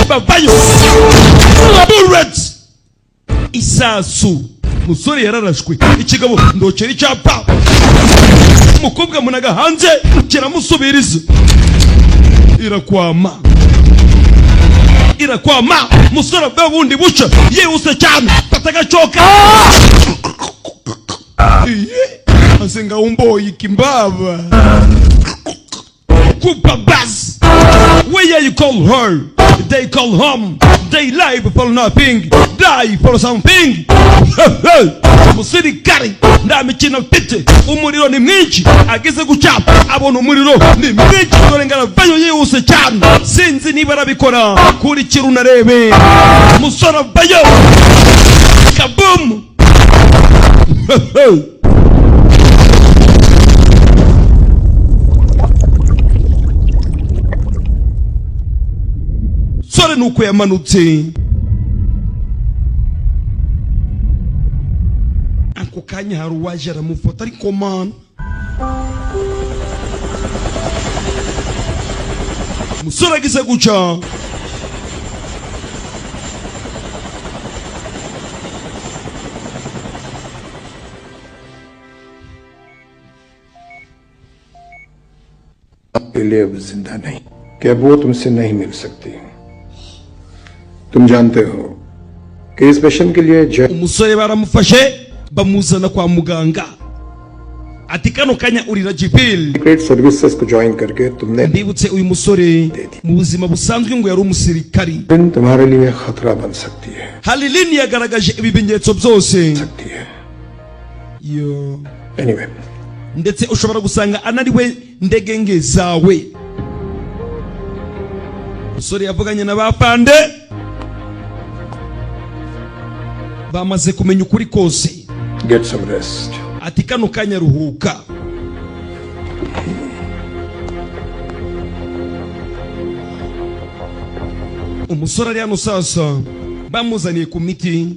babayo bullets isasu musore yararashwe ikigabo ndocera icyapa umukobwa munaga hanze kiramusubiriza irakwama musore bwa bundi buca yihuse cyane patagacoka asenga umboyi kimbaba Kupabas. Where you call her, they call home. They live for nothing, die for something. Musirikari ndamikina mfite umuriro ni mwinshi ageze gucapa abona umuriro ni mwinshi dore ngara vayo yihuse cyane sinzi niba arabikora kuri kirunarebe musora vayo kabum. Sore nuko yamanutse ako kanya hari uwaje aramufata ariko man musore agize guca आपके लिए अब जिंदा नहीं क्या वो तुमसे नहीं मिल सकती तुम जानते हो कि इस मिशन के लिए umusore baramufashe bamuzana kwa muganga ati kano kanya urira Jibril secret services को ज्वाइन करके तुमने ndibutse uyu musore mu buzima busanzwe ngo yari umusirikari दिन तुम्हारे लिए खतरा बन सकती है Halilini yagaragaje ibimenyetso byose सकती है yo anyway ndetse ushobora gusanga anariwe ndegenge zawe musore yavuganye na bapande bamaze kumenya ukuri kose get some rest ati kano kanya ruhuka umusore ari hano sasa bamuzaniye ku miti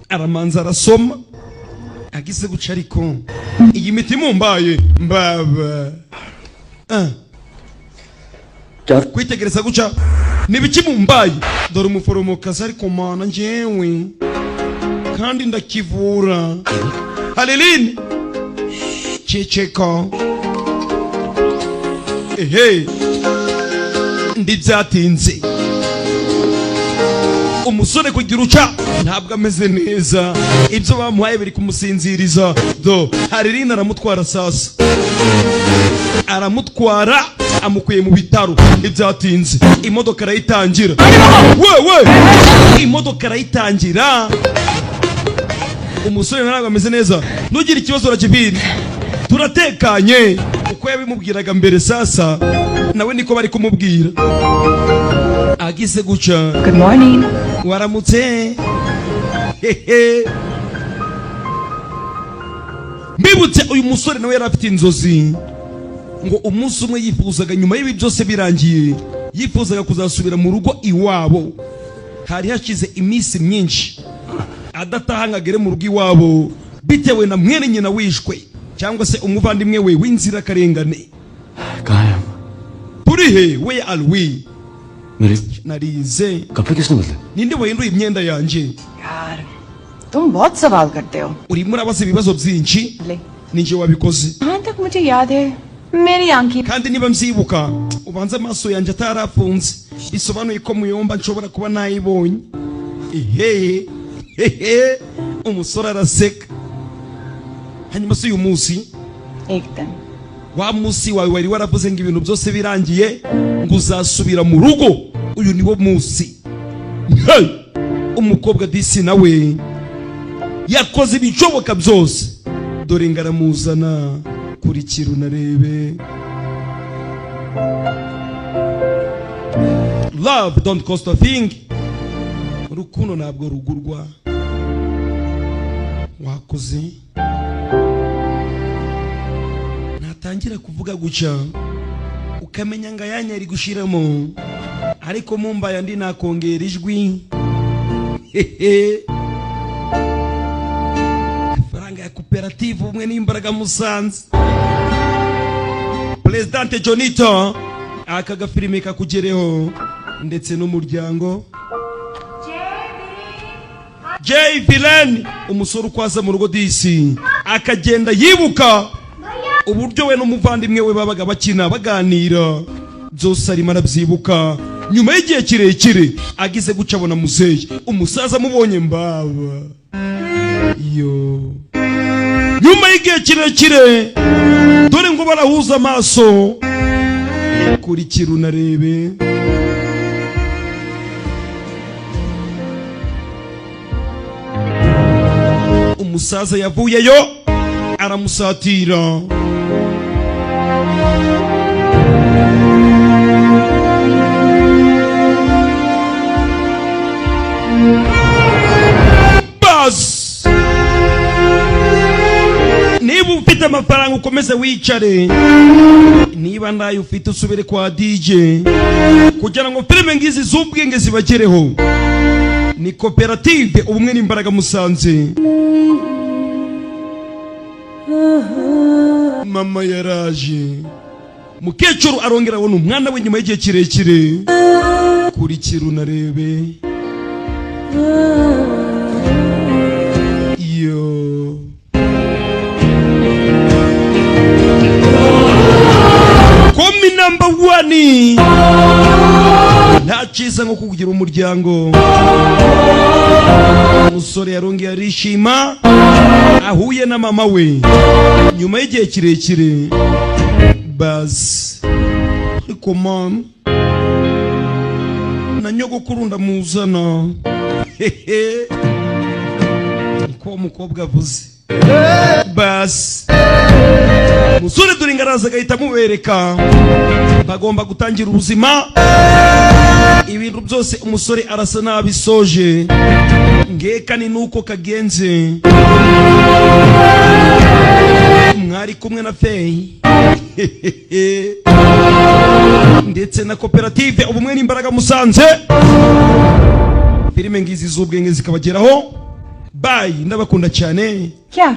aramanza arasoma agize guca ariko iyi miti mumbaye mbaba kwitegereza guca nibiki mumbaye dore umuforomokazi ariko mana njyewe kandi ndakivura Halilini ceceka ehe ndi byatinze umusore kugira uca ntabwo ameze neza ibyo bamuhaye biri kumusinziriza do Halilini aramutwara sasa aramutwara amukuye mu bitaro. Ibyatinze imodoka arayitangira. Wewe imodoka arayitangira. Umusore narago ameze neza. Nugira ikibazo rakiviri. Turatekanye. Uko yabimubwiraga mbere sasa nawe niko bari kumubwira. Agise guca. Good morning. Waramutse. Mbibutse uyu musore nawe yari afite inzozi ngo umunsi umwe yifuzaga nyuma y'ibi byose birangiye yifuzaga kuzasubira mu rugo iwabo. Hari hashize iminsi myinshi adataha ngagere mu rugo iwabo bitewe na mwene nyina wishwe cyangwa se umuvandimwe we w'inzira karengane. कहाँ है Turihe we alwi मेरे narize कपड़े किसने बदले ninde wahinduye imyenda yanje. यार तुम बहुत सवाल करते हो. Urimo urabaza ibibazo byinshi ले ninjye wabikoze. जहाँ तक मुझे याद है मेरी आंखें Kandi niba mvyibuka ubanza amaso yanje atarafunze bisobanuye ko muyomba nshobora kuba nayibonye. Umusore araseka. Hanyuma se uyu munsi एकदम wa munsi wawe wari waravuze ngo ibintu byose birangiye ngo uzasubira mu rugo. Uyu niwo munsi. Umukobwa disi nawe yakoze ibishoboka byose. Dore ngaramuzana kuri kirunarebe. Love don't cost a thing. Urukundo ntabwo rugurwa. Wakoze natangira kuvuga guca ukamenya nga yanya ari gushiramo ariko mumba ndi nakongera ijwi. Faranga ya cooperative umwe n'imbaraga Musanze. Presidente Jonito aka gafilime kakugereho ndetse n'umuryango. Jay Villain umusoro kwaza mu rugo disi akagenda yibuka uburyo we n'umuvandimwe we babaga bakina baganira byose arimo arabyibuka. Nyuma y'igihe kirekire agize guca abona muzeyi umusaza mubonye mbaba yo. Nyuma y'igihe kirekire dore ngo barahuza amaso kuri kirunarebe. Umusaza yavuyeyo aramusatira. Bas niba ufite amafaranga ukomeze wicare, niba ndaye ufite usubire kwa DJ kugira ngo filime ngizi z'ubwenge zibagereho. Ni koperative ubumwe n'imbaraga Musanze. Mama yaraje. Mukecuru arongera abona umwana we nyuma y'igihe kirekire kuri kirunarebe. Yo komi number 1 nta cyiza nko kugira umuryango. Umusore yarongeye arishima ahuye na mama we nyuma y'igihe kirekire. Bas come na nyogokuru ndamuzana. Ko mukobwa avuze. Bas musore duringaraza gahita mubereka bagomba gutangira ubuzima. Ibintu byose umusore arasa nabisoje ngeka ni nuko kagenze. Mwari kumwe na Fei ndetse na koperative ubumwe n'imbaraga Musanze. Filime ngizi z'ubwenge zikabageraho. Bye ndabakunda cyane. क्या